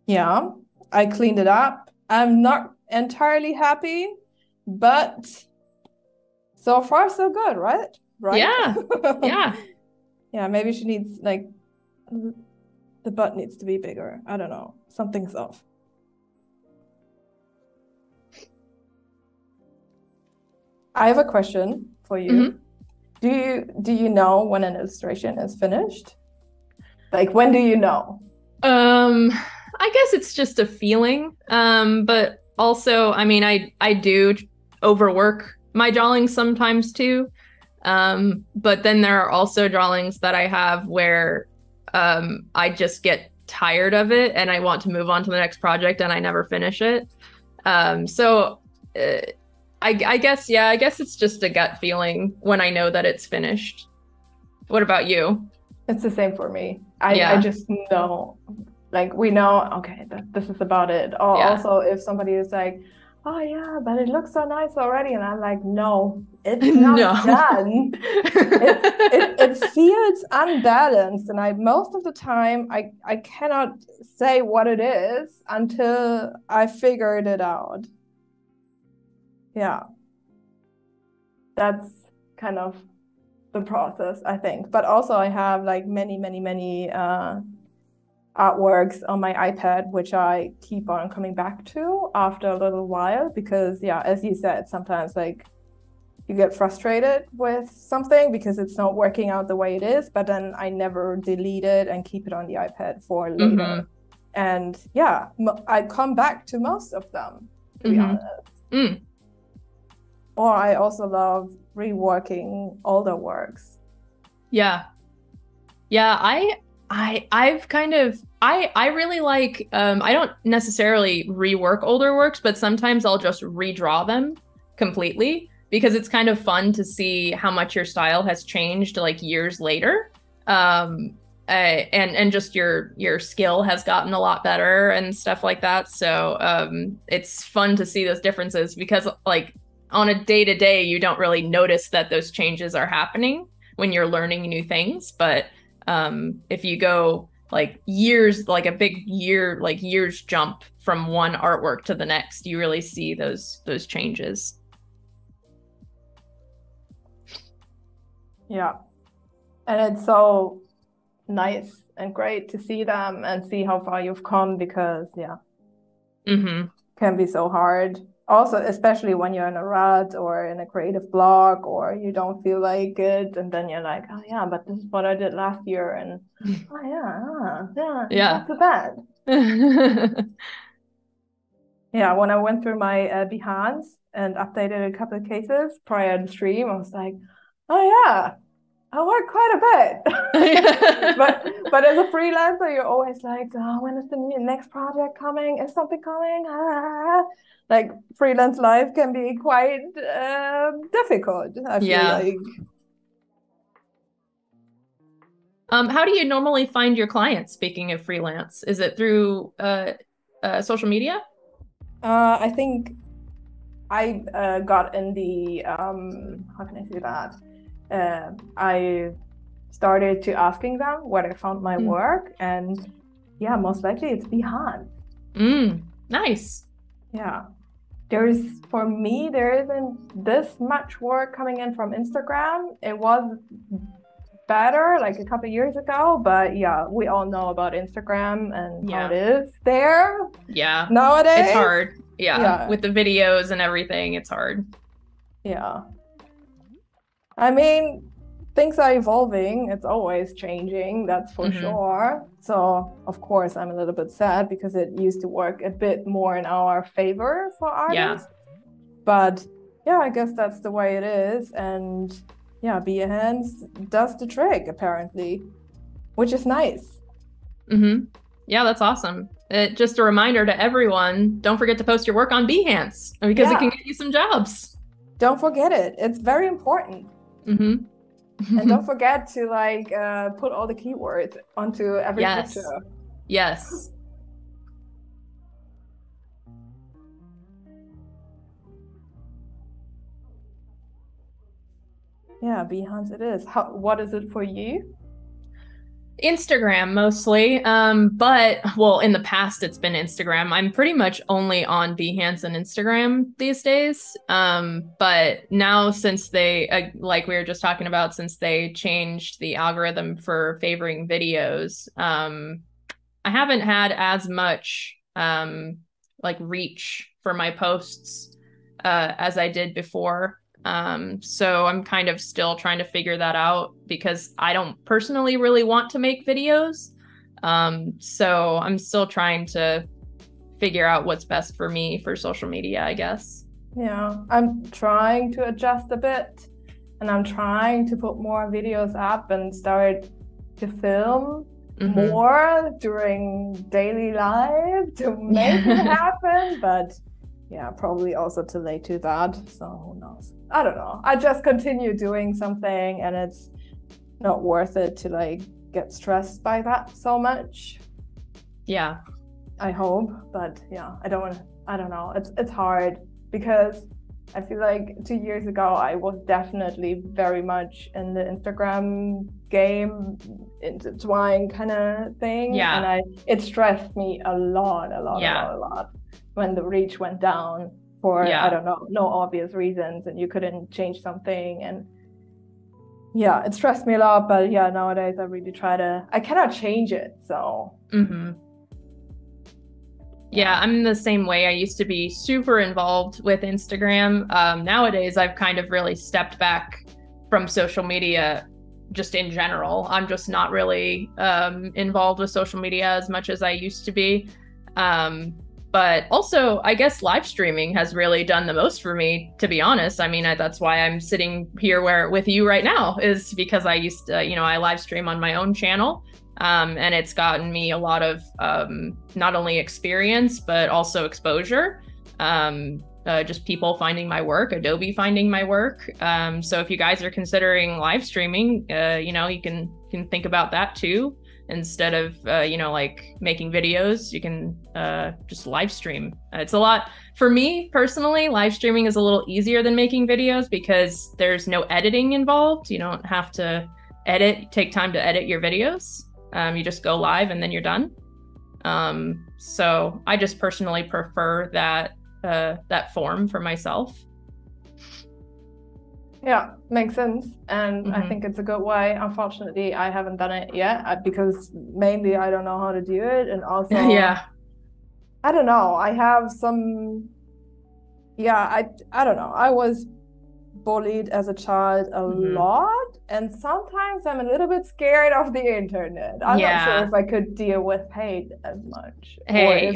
Yeah, I cleaned it up. I'm not entirely happy, but so far so good, right? Right? Yeah, yeah. Yeah, maybe she needs like the butt needs to be bigger. I don't know. Something's off. I have a question for you. Do you know when an illustration is finished? Like when do you know? I guess it's just a feeling. But also, I mean, I do overwork my drawings sometimes too. But then there are also drawings that I have where I just get tired of it and I want to move on to the next project and I never finish it. So I guess, yeah, I guess it's just a gut feeling when I know that it's finished. What about you? It's the same for me. Yeah. I just know, like we know, okay, this is about it. Or Yeah. also if somebody is like, oh yeah, but it looks so nice already, and I'm like, no, it's No. not done. It feels unbalanced, and most of the time I cannot say what it is until I figured it out. Yeah, that's kind of the process, I think. But also I have like many artworks on my iPad, which I keep on coming back to after a little while, because yeah, as you said, sometimes like you get frustrated with something because it's not working out the way it is, but then I never delete it and keep it on the iPad for later. And yeah, I come back to most of them, to be honest. Or I also love reworking older works. Yeah. Yeah, I've kind of I really like I don't necessarily rework older works, but sometimes I'll just redraw them completely because it's kind of fun to see how much your style has changed like years later. And just your skill has gotten a lot better and stuff like that. So it's fun to see those differences because like on a day-to-day you don't really notice that those changes are happening when you're learning new things, but if you go like years, like a big year, like years jump from one artwork to the next, you really see those changes. Yeah. And it's so nice and great to see them and see how far you've come because yeah, can be so hard. Also, especially when you're in a rut or in a creative block or you don't feel like it, and then you're like, oh yeah, but this is what I did last year, and oh yeah, not too bad. Yeah, when I went through my Behance and updated a couple of cases prior to the stream, I was like, oh yeah, I work quite a bit. but as a freelancer, you're always like, oh, when is the next project coming? Is something coming? Like freelance life can be quite difficult, I feel like. How do you normally find your clients, speaking of freelance? Is it through social media? I think I got in the how can I say that? I started to asking them where I found my work, and yeah, most likely it's Behance. Nice. Yeah. For me, there isn't this much work coming in from Instagram. It was better like a couple of years ago, but yeah, we all know about Instagram and how it is there nowadays. It's hard. Yeah, with the videos and everything, it's hard. Yeah. I mean, things are evolving. It's always changing, that's for sure. So, of course, I'm a little bit sad because it used to work a bit more in our favor for artists. But yeah, I guess that's the way it is. And yeah, Behance does the trick, apparently, which is nice. Yeah, that's awesome. Just a reminder to everyone, don't forget to post your work on Behance because it can get you some jobs. Don't forget it. It's very important. And don't forget to like put all the keywords onto every picture. Yes. Yeah, Behance it is. What is it for you? Instagram mostly. But well, in the past it's been Instagram. I'm pretty much only on Behance and Instagram these days. But now since they, like we were just talking about, since they changed the algorithm for favoring videos, I haven't had as much like reach for my posts as I did before. So I'm kind of still trying to figure that out because I don't personally really want to make videos. So I'm still trying to figure out what's best for me for social media, I guess. Yeah, I'm trying to adjust a bit and I'm trying to put more videos up and start to film more during daily life to make it happen. But yeah, probably also too late to that. So who knows? I don't know. I just continue doing something and it's not worth it to like get stressed by that so much. Yeah. I hope, but yeah, I don't know. It's hard because I feel like 2 years ago I was definitely very much in the Instagram game, intertwined kind of thing. Yeah. And it stressed me a lot when the reach went down for I don't know, no obvious reasons and you couldn't change something. And yeah, it stressed me a lot, but yeah, nowadays I really I cannot change it, so yeah, I'm the same way. I used to be super involved with Instagram. Nowadays, I've kind of really stepped back from social media just in general. I'm just not really involved with social media as much as I used to be. But also, I guess live streaming has really done the most for me, to be honest. I mean, that's why I'm sitting here with you right now, is because I used to, I live stream on my own channel. And it's gotten me a lot of not only experience, but also exposure. Just people finding my work, Adobe finding my work. So if you guys are considering live streaming, you can think about that too. Instead of, like making videos, you can just live stream. It's a lot, for me personally, live streaming is a little easier than making videos because there's no editing involved. You don't have to take time to edit your videos. You just go live and then you're done. So I just personally prefer that form for myself. Yeah, makes sense. And I think it's a good way. Unfortunately, I haven't done it yet because mainly I don't know how to do it. And also, I don't know. I have some, I don't know. I was bullied as a child a lot. And sometimes I'm a little bit scared of the internet. I'm not sure if I could deal with hate as much. Hey,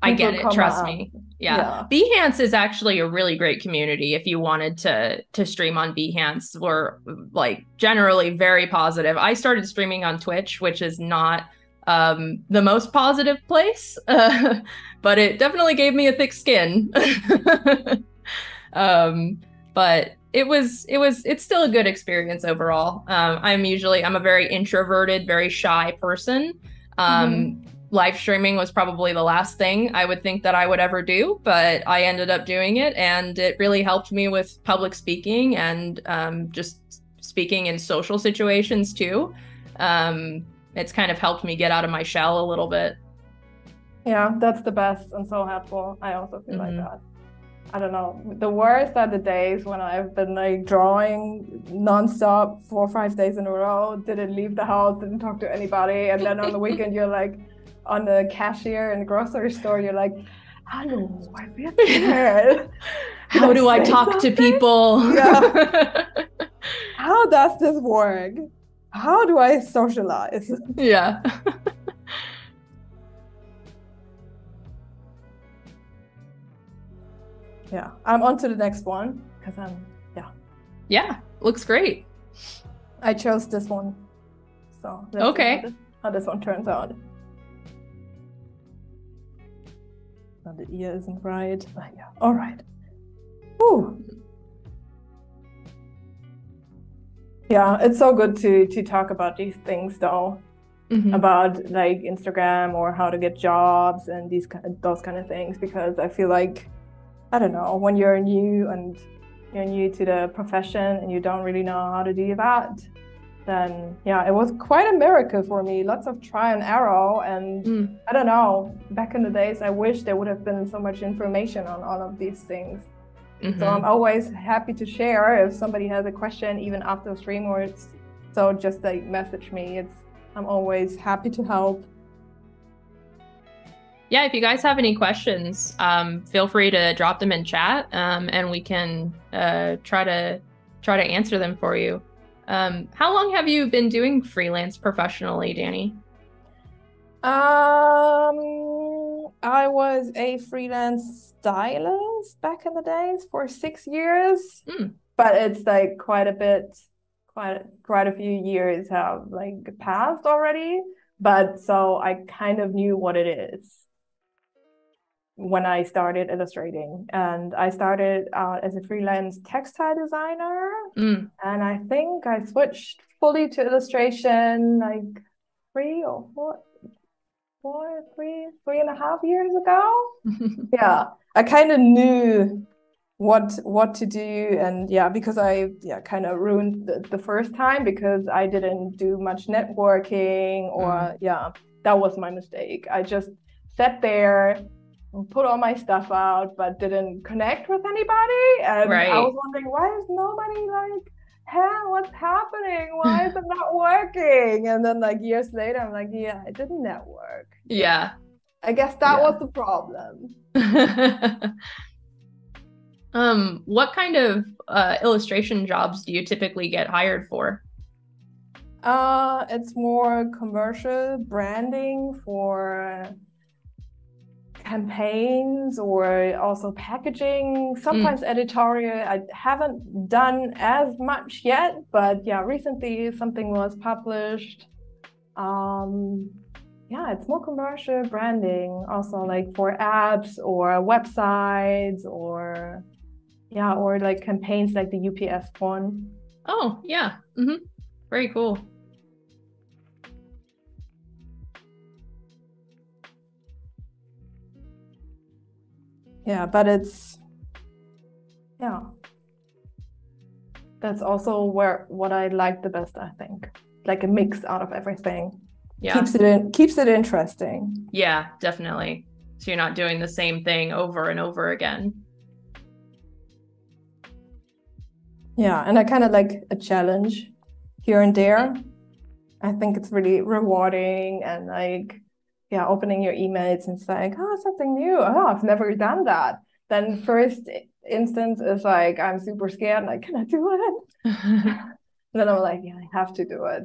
I get it. Trust me. Yeah. Behance is actually a really great community. If you wanted to stream on Behance, we're like generally very positive. I started streaming on Twitch, which is not the most positive place, but it definitely gave me a thick skin. But it's still a good experience overall. I'm a very introverted, very shy person. live streaming was probably the last thing I would think that I would ever do, but I ended up doing it, and it really helped me with public speaking and just speaking in social situations too. It's kind of helped me get out of my shell a little bit. Yeah, that's the best and so helpful. I also feel like that. I don't know. The worst are the days when I've been like drawing nonstop 4 or 5 days in a row, didn't leave the house, didn't talk to anybody. And then on the weekend, you're like on the cashier in the grocery store, you're like, hello, I'm here. How do I talk to people? Yeah. How does this work? How do I socialize? Yeah. Yeah, I'm on to the next one because Yeah, looks great. I chose this one. So let's see how this one turns out. Now the ear isn't right. Yeah, all right. Ooh. Yeah, it's so good to talk about these things though. About like Instagram or how to get jobs and those kind of things, because I feel like, I don't know, when you're new to the profession and you don't really know how to do that, then yeah, it was quite a miracle for me. Lots of try and error, and I don't know, back in the days, I wish there would have been so much information on all of these things. So I'm always happy to share if somebody has a question, even after the stream, or so just like message me. I'm always happy to help. Yeah, if you guys have any questions, feel free to drop them in chat, and we can try to answer them for you. How long have you been doing freelance professionally, Danii? I was a freelance stylist back in the days for 6 years, but it's like quite a few years have like passed already. But so I kind of knew what it is when I started illustrating, and I started out as a freelance textile designer, and I think I switched fully to illustration like 3.5 years ago. Yeah, I kind of knew what to do, and yeah, because I kind of ruined the first time because I didn't do much networking, or that was my mistake. I just sat there, put all my stuff out, but didn't connect with anybody, and I was wondering, why is nobody like, hey, what's happening? Why is it not working? And then like years later, I'm like, yeah, I didn't network. Yeah, I guess that was the problem. What kind of illustration jobs do you typically get hired for? It's more commercial branding for campaigns, or also packaging, sometimes editorial. I haven't done as much yet, but yeah, recently something was published. Yeah, it's more commercial branding, also like for apps or websites, or like campaigns like the UPS one. Oh, yeah. Very cool. Yeah, but that's also what I like the best, I think. Like a mix out of everything. Yeah. Keeps it interesting. Yeah, definitely. So you're not doing the same thing over and over again. Yeah, and I kind of like a challenge here and there. I think it's really rewarding, and like, yeah, opening your emails and it's like, oh, something new. Oh, I've never done that. Then first instance is like, I'm super scared. Like, can I do it? Then I'm like, yeah, I have to do it.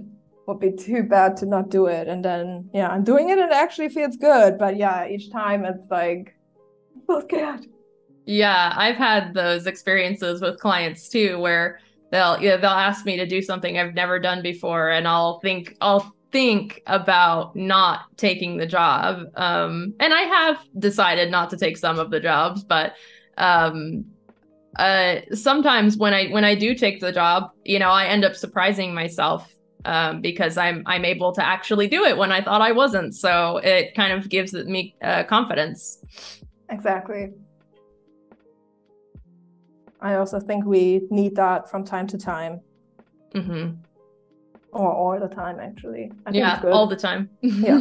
Would be too bad to not do it. And then, yeah, I'm doing it and it actually feels good. But yeah, each time it's like, I'm so scared. Yeah, I've had those experiences with clients too, where they'll ask me to do something I've never done before, and I'll think about not taking the job. And I have decided not to take some of the jobs, but sometimes when I do take the job, I end up surprising myself because I'm able to actually do it when I thought I wasn't. So it kind of gives me confidence. Exactly. I also think we need that from time to time. Mm-hmm. Or all the time, actually. I think Yeah, it's good. all the time. Yeah.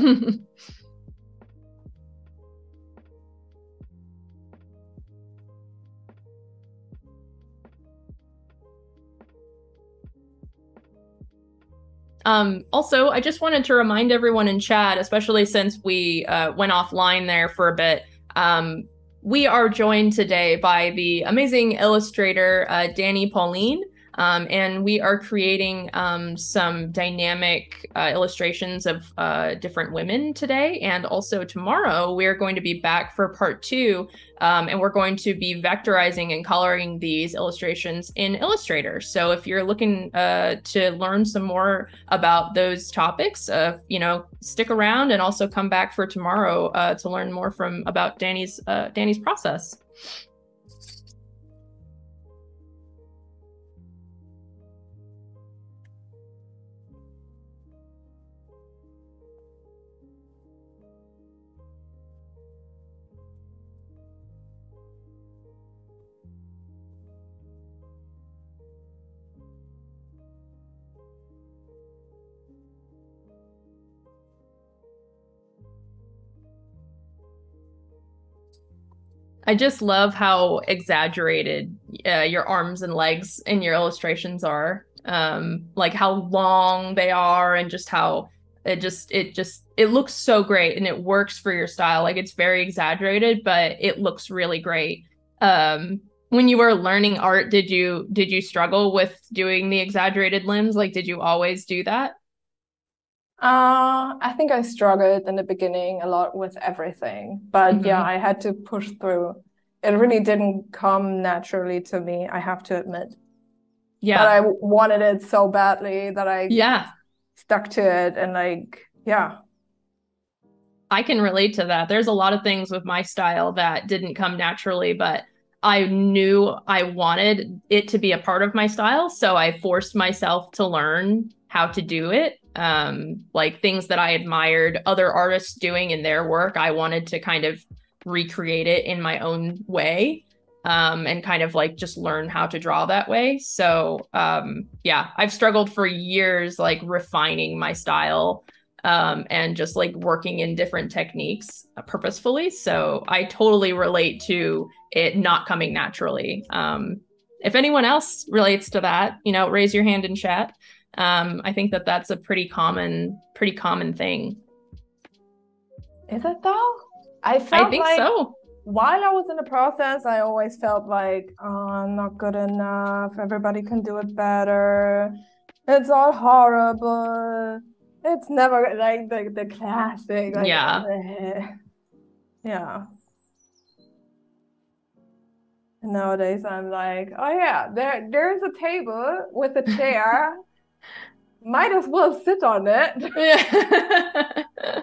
Also, I just wanted to remind everyone in chat, especially since we went offline there for a bit, we are joined today by the amazing illustrator, Danii Pollehn, and we are creating some dynamic illustrations of different women today. And also tomorrow, we're going to be back for part 2, and we're going to be vectorizing and coloring these illustrations in Illustrator. So if you're looking to learn some more about those topics, stick around and also come back for tomorrow to learn more about Danii's process. I just love how exaggerated your arms and legs in your illustrations are. Like how long they are and just how it looks so great and it works for your style. Like it's very exaggerated, but it looks really great. When you were learning art, did you struggle with doing the exaggerated limbs? Like, did you always do that? I think I struggled in the beginning a lot with everything, but yeah, I had to push through. It really didn't come naturally to me, I have to admit. Yeah. But I wanted it so badly that I Yeah. stuck to it and yeah. I can relate to that. There's a lot of things with my style that didn't come naturally, but I knew I wanted it to be a part of my style. So I forced myself to learn how to do it. Like things that I admired other artists doing in their work, I wanted to kind of recreate it in my own way. And kind of like just learn how to draw that way. So yeah, I've struggled for years, like refining my style and just like working in different techniques purposefully. So I totally relate to it not coming naturally. If anyone else relates to that, raise your hand in chat. I think that's a pretty common thing. Is it though? I think so. While I was in the process, I always felt like, oh, I'm not good enough. Everybody can do it better. It's all horrible. It's never like the classic. Like, yeah. Nowadays, I'm like, oh yeah, there's a table with a chair. Might as well sit on it. Yeah.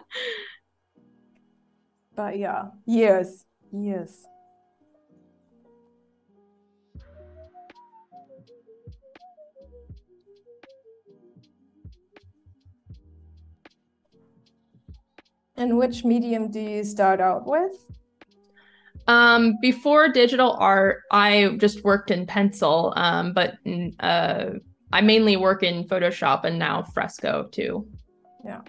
But yeah, years. And which medium do you start out with? Before digital art, I just worked in pencil, but I mainly work in Photoshop and now Fresco too. Yeah.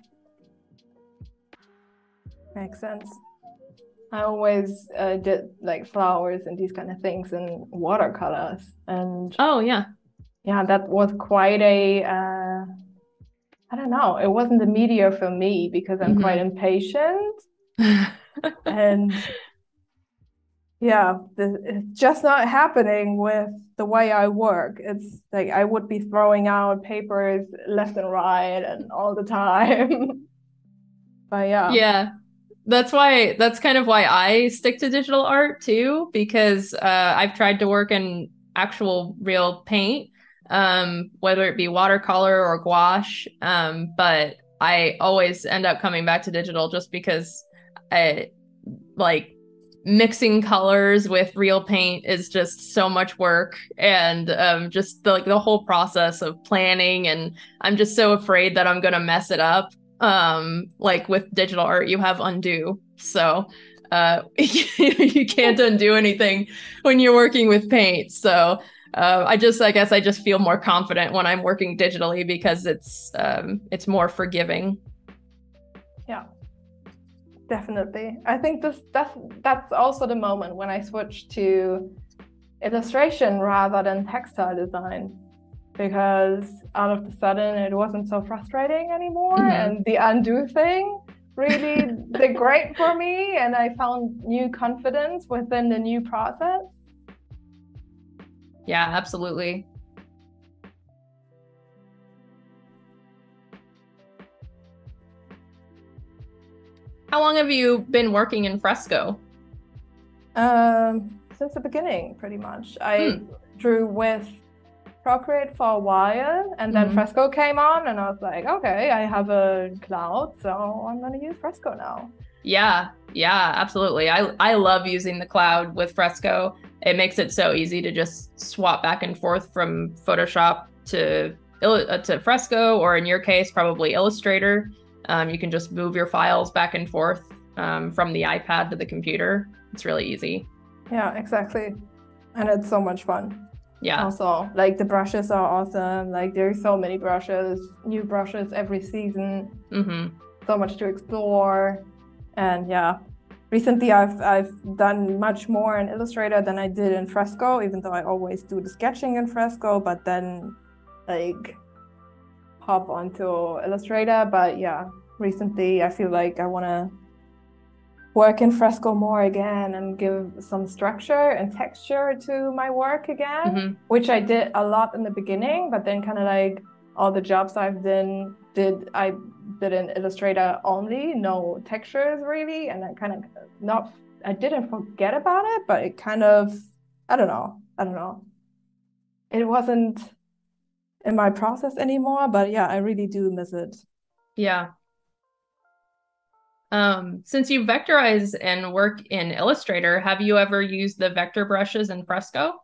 Makes sense. I always did like flowers and these kind of things in watercolors. And oh, yeah. Yeah, that was quite I don't know, it wasn't the media for me because I'm quite impatient. And yeah, it's just not happening with the way I work. It's like I would be throwing out papers left and right and all the time. But yeah. Yeah. That's kind of why I stick to digital art too, because I've tried to work in actual real paint, whether it be watercolor or gouache, but I always end up coming back to digital just because I like mixing colors with real paint is just so much work, and just the whole process of planning, and I'm just so afraid that I'm gonna mess it up. Like with digital art, you have undo, so you can't undo anything when you're working with paint. So I guess I just feel more confident when I'm working digitally because it's more forgiving. Yeah. Definitely. I think that's also the moment when I switched to illustration rather than textile design, because all of a sudden it wasn't so frustrating anymore, and the undo thing really did great for me, and I found new confidence within the new process. Yeah, absolutely. How long have you been working in Fresco? Since the beginning, pretty much. I drew with Procreate for a while, and then Fresco came on, and I was like, okay, I have a cloud, so I'm gonna use Fresco now. Yeah, absolutely. I love using the cloud with Fresco. It makes it so easy to just swap back and forth from Photoshop to Fresco, or in your case, probably Illustrator. You can just move your files back and forth from the iPad to the computer. It's really easy. Yeah, exactly. And it's so much fun. Yeah. Also, like the brushes are awesome. Like there's so many brushes, new brushes every season. So much to explore. And yeah, recently I've done much more in Illustrator than I did in Fresco, even though I always do the sketching in Fresco, but then like hop onto Illustrator. But yeah, recently I feel like I want to work in Fresco more again and give some structure and texture to my work again, which I did a lot in the beginning, but then kind of like all the jobs I did in Illustrator only, no textures really, and I didn't forget about it, but it kind of, I don't know. It wasn't in my process anymore, but yeah, I really do miss it. Yeah. Since you vectorize and work in Illustrator, have you ever used the vector brushes in Fresco?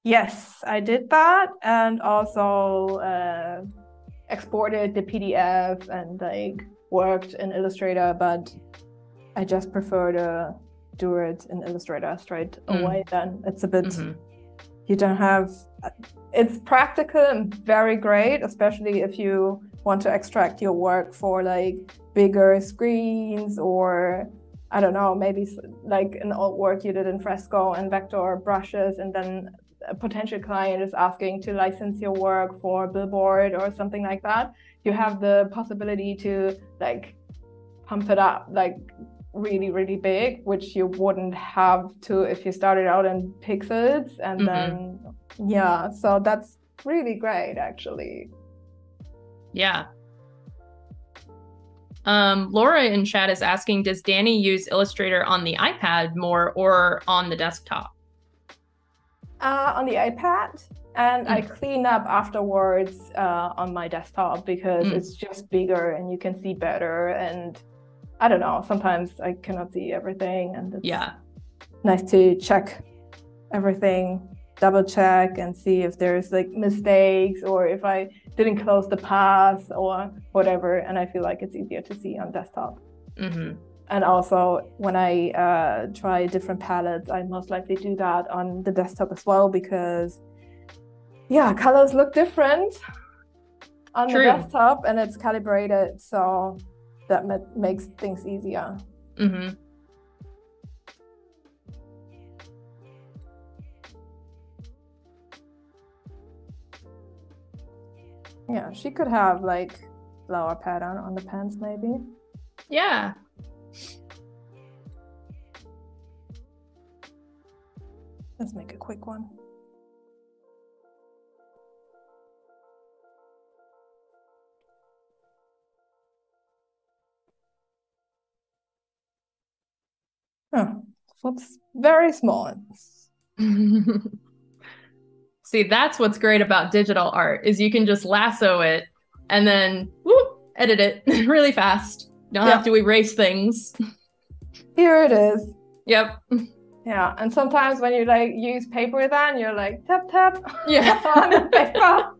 Yes, I did that, and also exported the PDF and like worked in Illustrator, but I just prefer to do it in Illustrator straight away. Then it's a bit, you don't have, it's practical and very great, especially if you want to extract your work for like bigger screens, or I don't know, maybe like an old work you did in Fresco and vector brushes, and then a potential client is asking to license your work for billboard or something like that. You have the possibility to like pump it up like really, really big, which you wouldn't have to if you started out in pixels. And then, yeah, so that's really great, actually. Yeah. Laura in chat is asking, does Danii use Illustrator on the iPad more or on the desktop? On the iPad, and I clean up afterwards on my desktop because it's just bigger and you can see better. And I don't know, sometimes I cannot see everything, and it's nice to check everything, double check and see if there's like mistakes or if I didn't close the path or whatever. And I feel like it's easier to see on desktop. And also when I try different palettes, I most likely do that on the desktop as well, because yeah, colors look different on the desktop and it's calibrated, so that makes things easier. Yeah, she could have like flower pattern on the pants maybe. Yeah. Let's make a quick one. Oh, looks very small. See, that's what's great about digital art, is you can just lasso it and then whoop, edit it really fast. You don't have to erase things. Here it is. Yep. Yeah, and sometimes when you like use paper, then you're like tap tap Yeah. on the paper.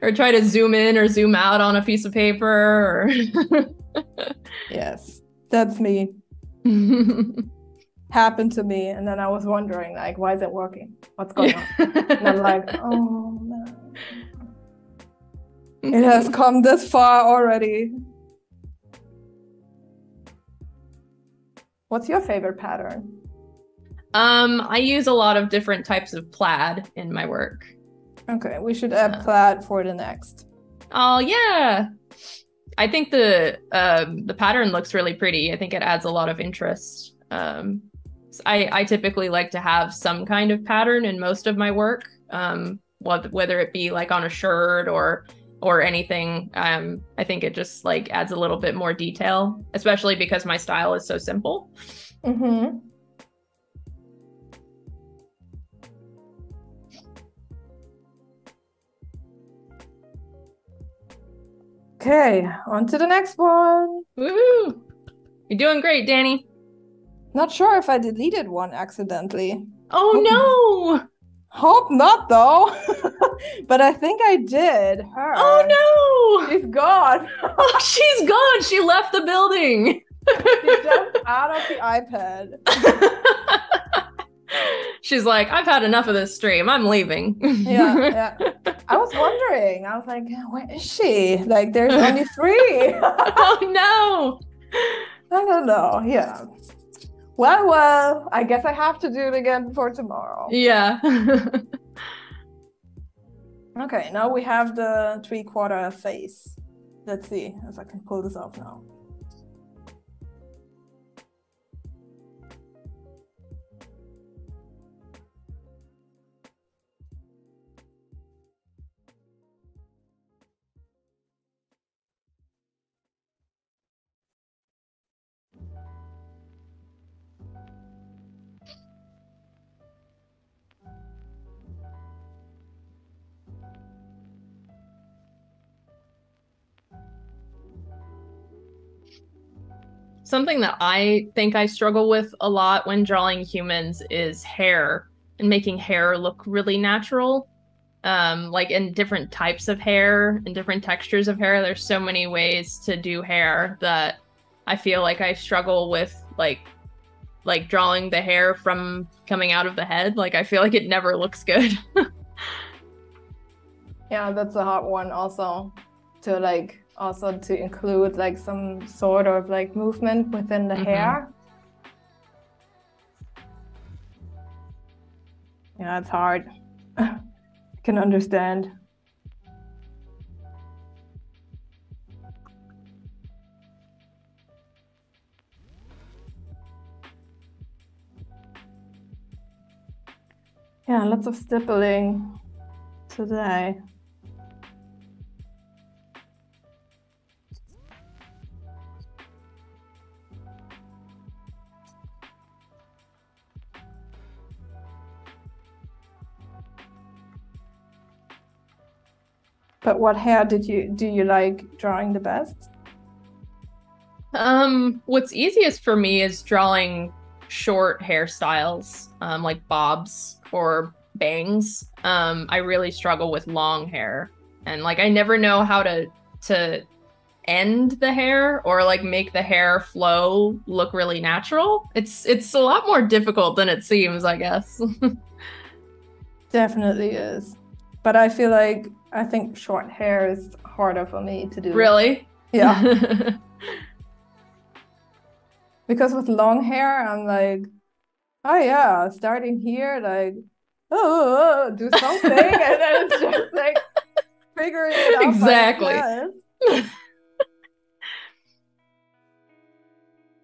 Or try to zoom in or zoom out on a piece of paper. Or Yes, that's me. Happened to me, and then I was wondering like, why is it working? What's going on? And I'm like, oh no, it has come this far already. What's your favorite pattern? I use a lot of different types of plaid in my work. Okay, we should add plaid for the next. Oh yeah. I think the pattern looks really pretty. I think it adds a lot of interest. I typically like to have some kind of pattern in most of my work, whether it be like on a shirt or anything. I think it just like adds a little bit more detail, especially because my style is so simple. Mm-hmm. Okay, on to the next one. Woohoo! You're doing great, Danii. Not sure if I deleted one accidentally. Oh no! Hope not though. But I think I did. Her. Oh no! She's gone. Oh, she's gone. She left the building. She jumped out of the iPad. She's like, I've had enough of this stream. I'm leaving. Yeah. I was wondering. I was like, where is she? Like, there's only 3. Oh no. I don't know. Yeah. Well, I guess I have to do it again for tomorrow. Yeah. Okay, now we have the 3/4 face. Let's see if I can pull this off now. Something that I think I struggle with a lot when drawing humans is hair and making hair look really natural. Like in different types of hair and different textures of hair, there's so many ways to do hair that I feel like I struggle with like drawing the hair from coming out of the head. Like I feel like it never looks good. Yeah, that's a hard one also to include like some sort of like movement within the hair. Yeah, it's hard. I can understand. Yeah, lots of stippling today. But what hair do you like drawing the best? What's easiest for me is drawing short hairstyles, like bobs or bangs. I really struggle with long hair, and like I never know how to end the hair or like make the hair flow look really natural. It's a lot more difficult than it seems, I guess. Definitely is. But I think short hair is harder for me to do. Really? Yeah. Because with long hair, I'm like, oh yeah, starting here, like, do something, and then it's just like figuring it out. Exactly.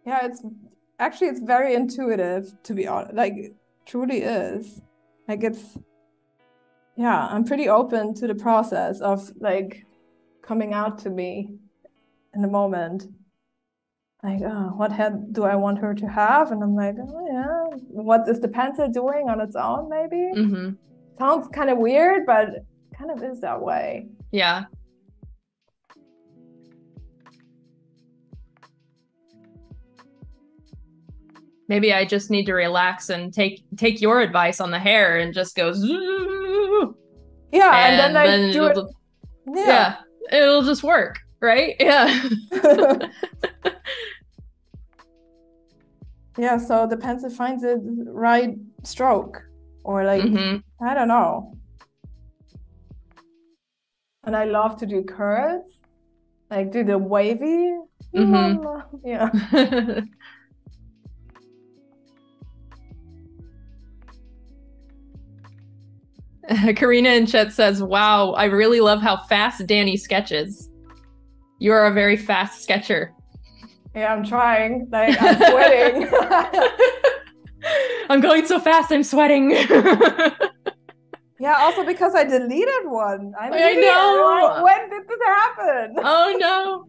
Yeah, it's very intuitive, to be honest. Like, truly is. Like yeah, I'm pretty open to the process of like coming out to me in the moment. Like, oh, what head do I want her to have? And I'm like, oh yeah, what is the pencil doing on its own, maybe? Sounds kind of weird, but kind of is that way. Yeah. Maybe I just need to relax and take your advice on the hair and just go zoo. Yeah, and then I do it. Yeah, it'll just work, right? Yeah. Yeah, so it depends if it finds the right stroke or like, I don't know. And I love to do curls, like do the wavy. Yeah. Karina in chat says, wow, I really love how fast Danii sketches. You are a very fast sketcher. Yeah, I'm trying. Like, I'm sweating. I'm going so fast, I'm sweating. Yeah, also because I deleted one. I know. Like, when did this happen? Oh, no.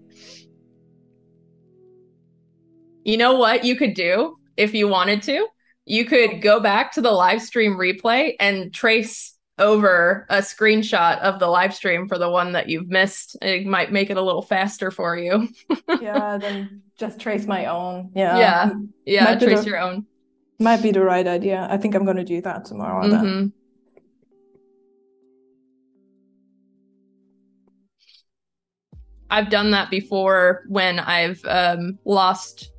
You know what you could do if you wanted to? You could go back to the live stream replay and trace over a screenshot of the live stream for the one that you've missed. It might make it a little faster for you. Yeah, then just trace my own. Yeah. Yeah, trace your own. Might be the right idea. I think I'm going to do that tomorrow then. I've done that before when I've lost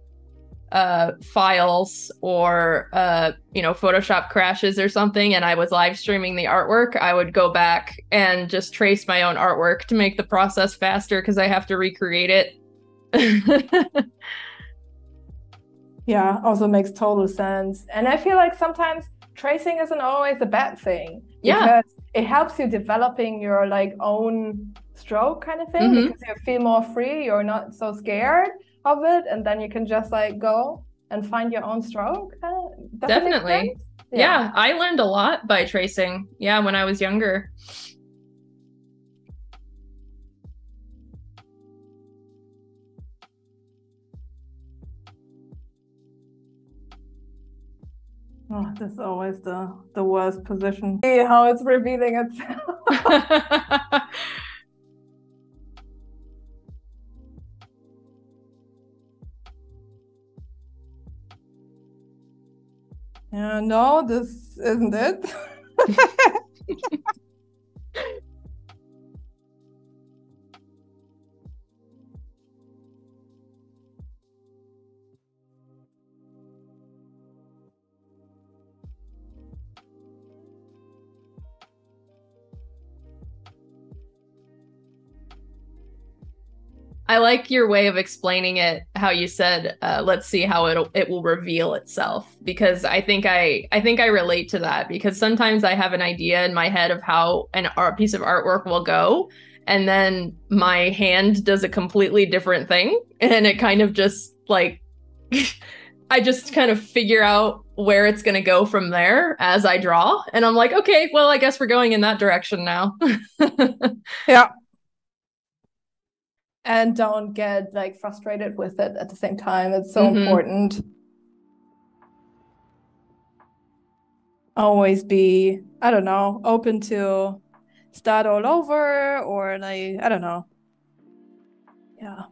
files or Photoshop crashes or something, and I was live streaming the artwork. I would go back and just trace my own artwork to make the process faster because I have to recreate it. Yeah, also makes total sense. And I feel like sometimes tracing isn't always a bad thing. Yeah. Because it helps you developing your like own stroke kind of thing, because you feel more free, you're not so scared of it, and then you can just like go and find your own stroke. Definitely. Yeah, I learned a lot by tracing. Yeah, when I was younger. Oh, this is always the worst position. See how it's revealing itself. Yeah, no, this isn't it. I like your way of explaining it, how you said, let's see how it will reveal itself, because I think I relate to that, because sometimes I have an idea in my head of how an piece of artwork will go, and then my hand does a completely different thing, and it kind of just like I just kind of figure out where it's going to go from there as I draw, and I'm like, okay, well, I guess we're going in that direction now. Yeah. And don't get like frustrated with it at the same time. It's so important. Always be, I don't know, open to start all over, or like, I don't know. Yeah.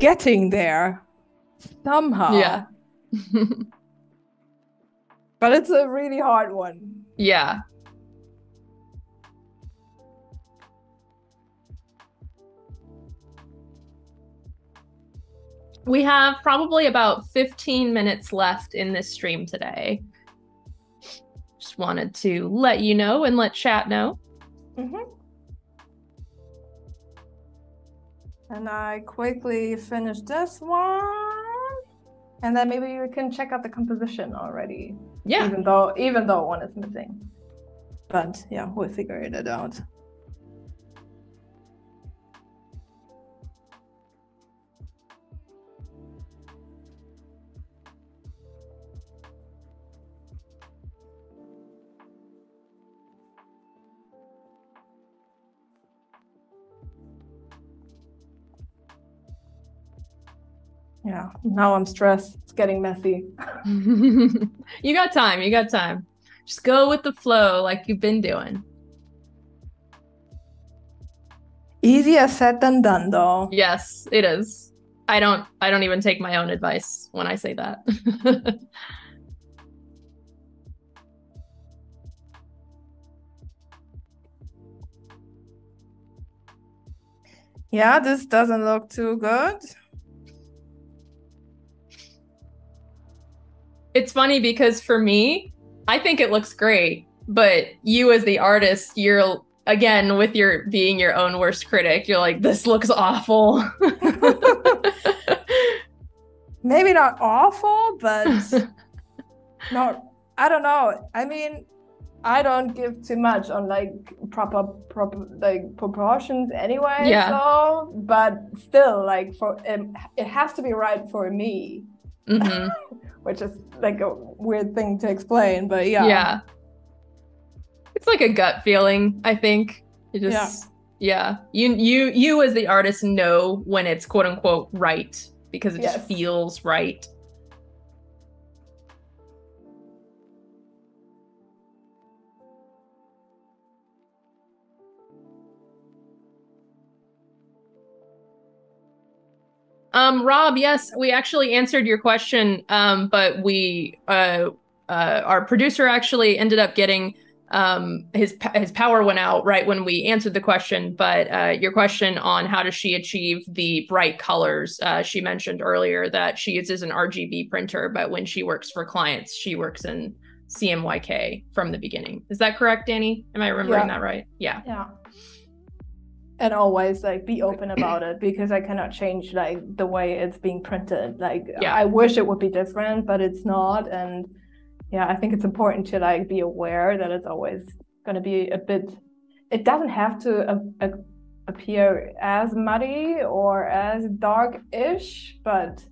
Getting there somehow. Yeah. But it's a really hard one. Yeah. We have probably about 15 minutes left in this stream today. Just wanted to let you know and let chat know. And I quickly finished this one. And then maybe you can check out the composition already. Yeah. Even though one is missing. But yeah, we'll figure it out. Yeah, now I'm stressed. It's getting messy. You got time. You got time. Just go with the flow like you've been doing. Easier said than done, though. Yes, it is. I don't even take my own advice when I say that. Yeah, this doesn't look too good. It's funny because for me, I think it looks great, but you as the artist, you're again with your being your own worst critic, you're like, this looks awful. Maybe not awful, but not, I don't know. I mean, I don't give too much on like proper like proportions anyway. Yeah. So, but still, like for it has to be right for me, which is like a weird thing to explain. But yeah, Yeah. It's like a gut feeling, I think. It just yeah. You as the artist know when it's quote unquote right because it just feels right. Rob, yes, we actually answered your question, but our producer actually ended up getting his power went out right when we answered the question. But your question on how does she achieve the bright colors? She mentioned earlier that she uses an RGB printer, but when she works for clients, she works in CMYK from the beginning. Is that correct, Danii? Am I remembering that right? Yeah. Yeah. And always like be open about it because I cannot change like the way it's being printed. Like I wish it would be different, but it's not. And yeah, I think it's important to like be aware that it's always going to be a bit, it doesn't have to appear as muddy or as dark-ish, but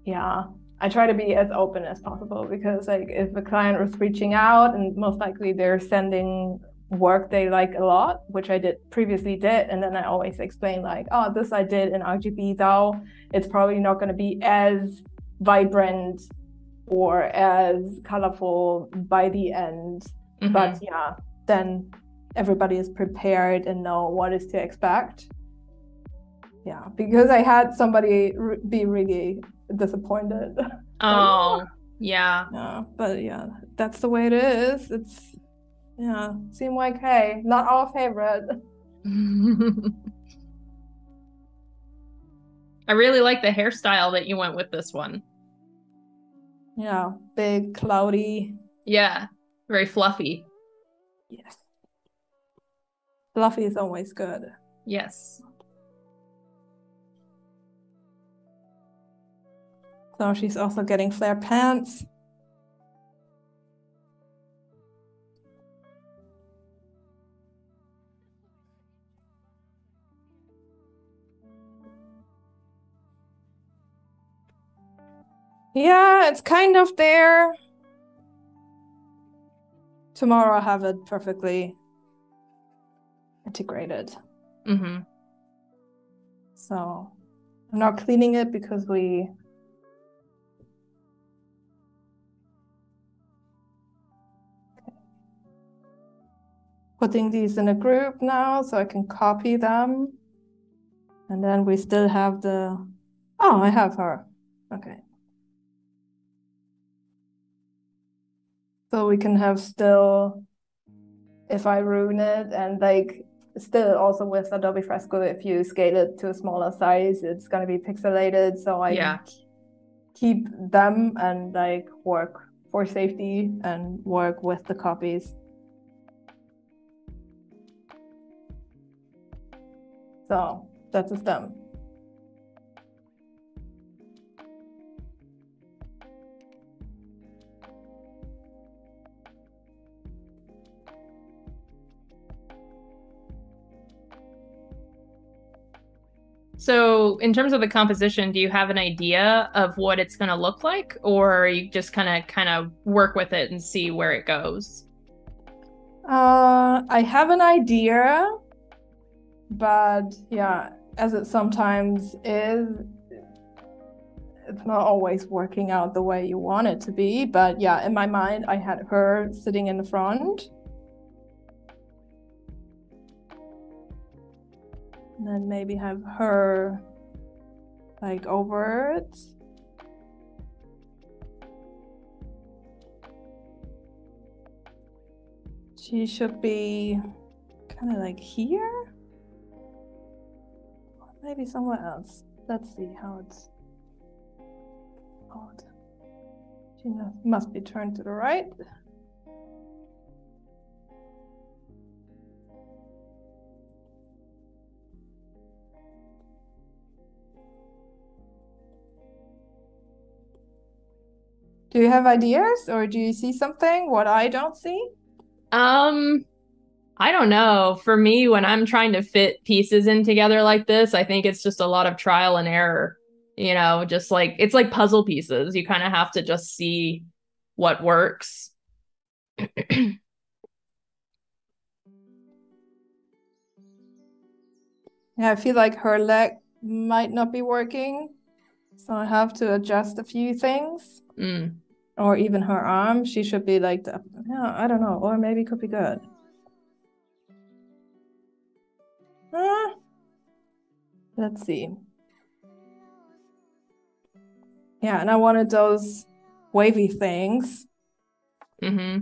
yeah, I try to be as open as possible because like if a client was reaching out and most likely they're sending work they like a lot, which I previously did, and then I always explain like, oh, this I did in RGB though, it's probably not going to be as vibrant or as colorful by the end, but yeah, then everybody is prepared and know what is to expect. Yeah, because I had somebody be really disappointed. Oh, yeah, but yeah, that's the way it is. It's CMYK, not our favorite. I really like the hairstyle that you went with this one. Yeah, big, cloudy. Yeah, very fluffy. Yes. Fluffy is always good. Yes. So she's also getting flare pants. Yeah, it's kind of there. Tomorrow I'll have it perfectly integrated. So I'm not cleaning it because we putting these in a group now so I can copy them. And then we still have I have her. Okay. So we can have still, if I ruin it, and like still also with Adobe Fresco, if you scale it to a smaller size, it's going to be pixelated. So I keep them and like work for safety and work with the copies. So that's a stem. So in terms of the composition, do you have an idea of what it's going to look like, or you just kind of work with it and see where it goes? I have an idea, but yeah, as it sometimes is, it's not always working out the way you want it to be. But yeah, in my mind, I had her sitting in the front. And then maybe have her like over it. She should be kind of like here. Maybe somewhere else. Let's see how it's odd. She must be turned to the right. Do you have ideas, or do you see something what I don't see? I don't know. For me, when I'm trying to fit pieces in together like this, I think it's just a lot of trial and error. You know, just like it's like puzzle pieces. You kind of have to just see what works. Yeah, I feel like her leg might not be working, so I have to adjust a few things. Mm. Or even her arm. She should be like the, yeah, I don't know, or maybe it could be good. Let's see. Yeah, and I wanted those wavy things. Mm-hmm.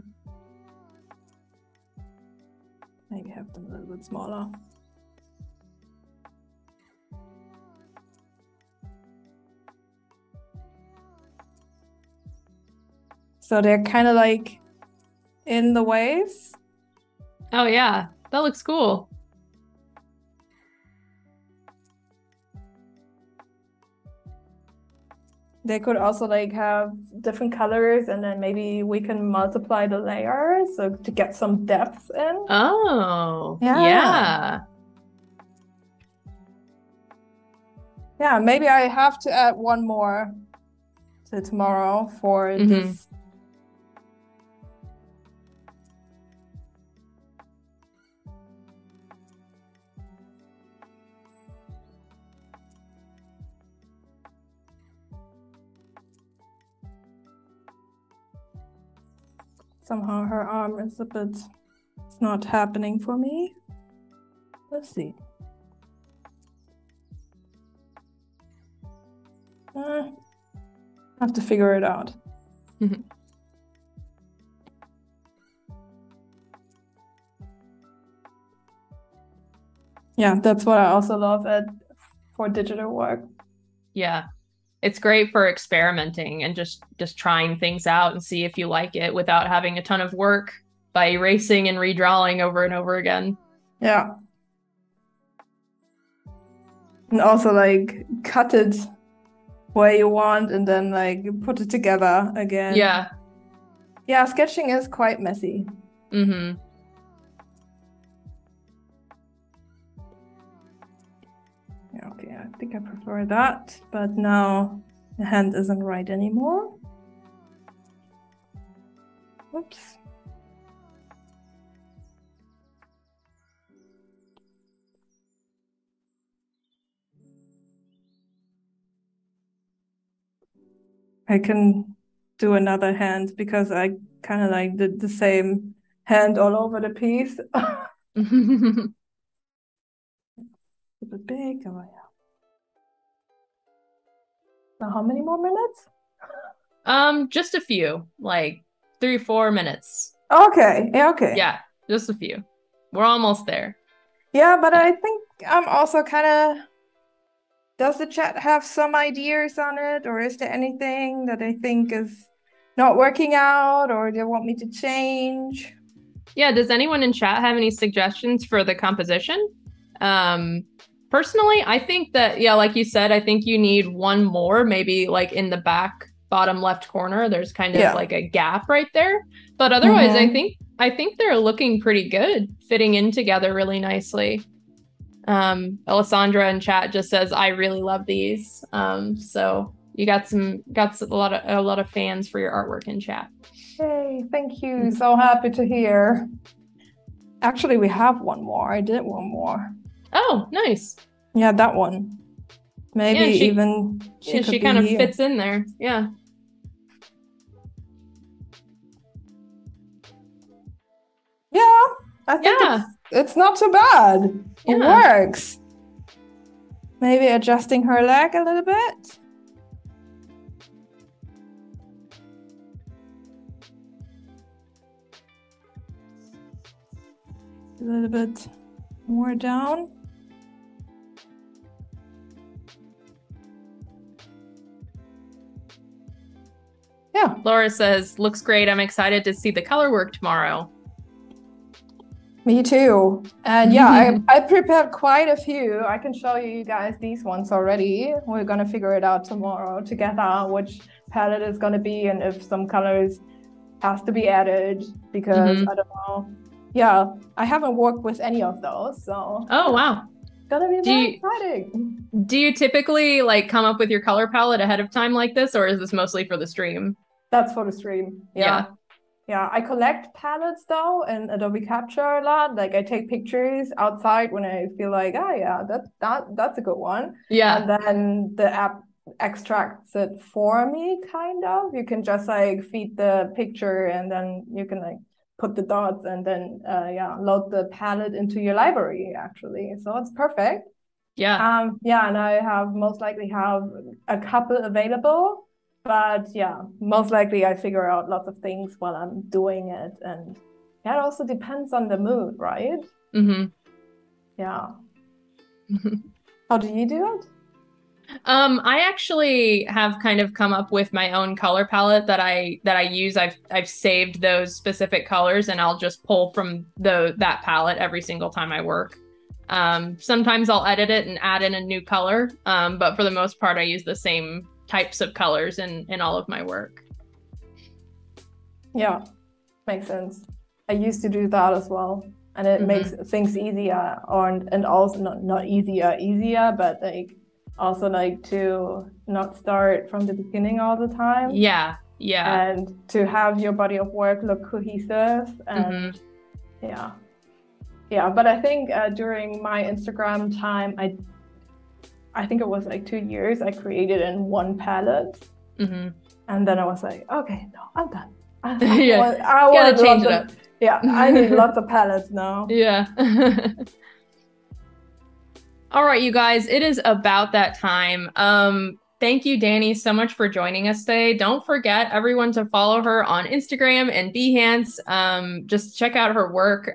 Maybe have them a little bit smaller. So they're kind of like in the waves. Oh yeah, that looks cool. They could also like have different colors, and then maybe we can multiply the layers so to get some depth in. Oh, Yeah. Yeah, maybe I have to add one more to tomorrow for this. Somehow her arm is a bit, it's not happening for me. Let's see. I have to figure it out. Yeah, that's what I also love for digital work. Yeah. It's great for experimenting and just trying things out and see if you like it without having a ton of work by erasing and redrawing over and over again. Yeah. And also like cut it where you want and then like put it together again. Yeah. Yeah, sketching is quite messy. Mm-hmm. Yeah, okay, I think I prefer that, but now the hand isn't right anymore. Oops. I can do another hand because I kind of like did the same hand all over the piece. A bit big. Oh, yeah. Now, how many more minutes? Just a few, like 3-4 minutes. Okay. Yeah, okay. Yeah, just a few. We're almost there. Yeah, but I think I'm also kind of. Does the chat have some ideas on it, or is there anything that they think is not working out, or they want me to change? Yeah, does anyone in chat have any suggestions for the composition? Personally, I think that, yeah, like you said, I think you need one more, maybe like in the back bottom left corner. There's kind of like a gap right there. But otherwise, I think they're looking pretty good, fitting in together really nicely. Alessandra in chat just says, I really love these. So you got a lot of fans for your artwork in chat. Hey, thank you. So happy to hear. Actually, we have one more. I did one more. Oh, nice. Yeah, that one. Maybe even she kind of fits in there. Yeah. Yeah, I think it's not too bad. It works. Maybe adjusting her leg a little bit. A little bit more down. Yeah. Laura says, looks great. I'm excited to see the color work tomorrow. Me too. And yeah, I prepared quite a few. I can show you guys these ones already. We're going to figure it out tomorrow together, which palette is going to be and if some colors has to be added because I don't know. Yeah, I haven't worked with any of those. So oh, wow. Gonna be very exciting. Do you typically like come up with your color palette ahead of time like this, or is this mostly for the stream? That's for the stream. Yeah. Yeah, I collect palettes though in Adobe Capture a lot. Like I take pictures outside when I feel like, oh yeah, that's a good one. Yeah. And then the app extracts it for me, kind of. You can just like feed the picture and then you can like put the dots and then load the palette into your library actually. So it's perfect. Yeah. Yeah, and I have most likely have a couple available. But yeah, most likely I figure out lots of things while I'm doing it. And that also depends on the mood, right? Mm-hmm. Yeah. How do you do it? I actually have kind of come up with my own color palette that I use. I've saved those specific colors and I'll just pull from that palette every single time I work. Sometimes I'll edit it and add in a new color. But for the most part, I use the same types of colors in all of my work. Yeah, makes sense. I used to do that as well, and it makes things easier, and also not easier, but like also like to not start from the beginning all the time. Yeah, and to have your body of work look cohesive and yeah. But I think during my Instagram time, I think it was like 2 years, I created in one palette. And then I was like, okay, no, I'm done. I want to change it up. Yeah, I need lots of palettes now. Yeah. All right, you guys, it is about that time. Thank you, Danii, so much for joining us today. Don't forget, everyone, to follow her on Instagram and Behance. Just check out her work.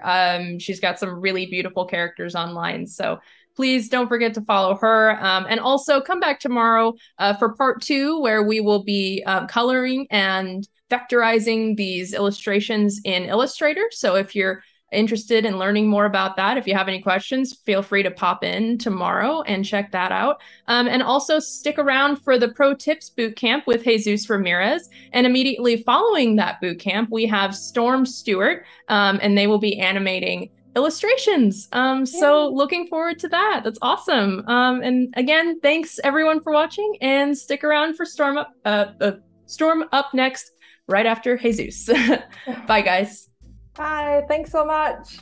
She's got some really beautiful characters online. So please don't forget to follow her. And also come back tomorrow for part 2, where we will be coloring and vectorizing these illustrations in Illustrator. So if you're interested in learning more about that, if you have any questions, feel free to pop in tomorrow and check that out. And also stick around for the Pro Tips Bootcamp with Jesus Ramirez. And immediately following that bootcamp, we have Storm Stewart, and they will be animating illustrations. So looking forward to that. That's awesome. And again, thanks everyone for watching, and stick around for Storm Up next, right after Jesus. Bye, guys. Bye. Thanks so much.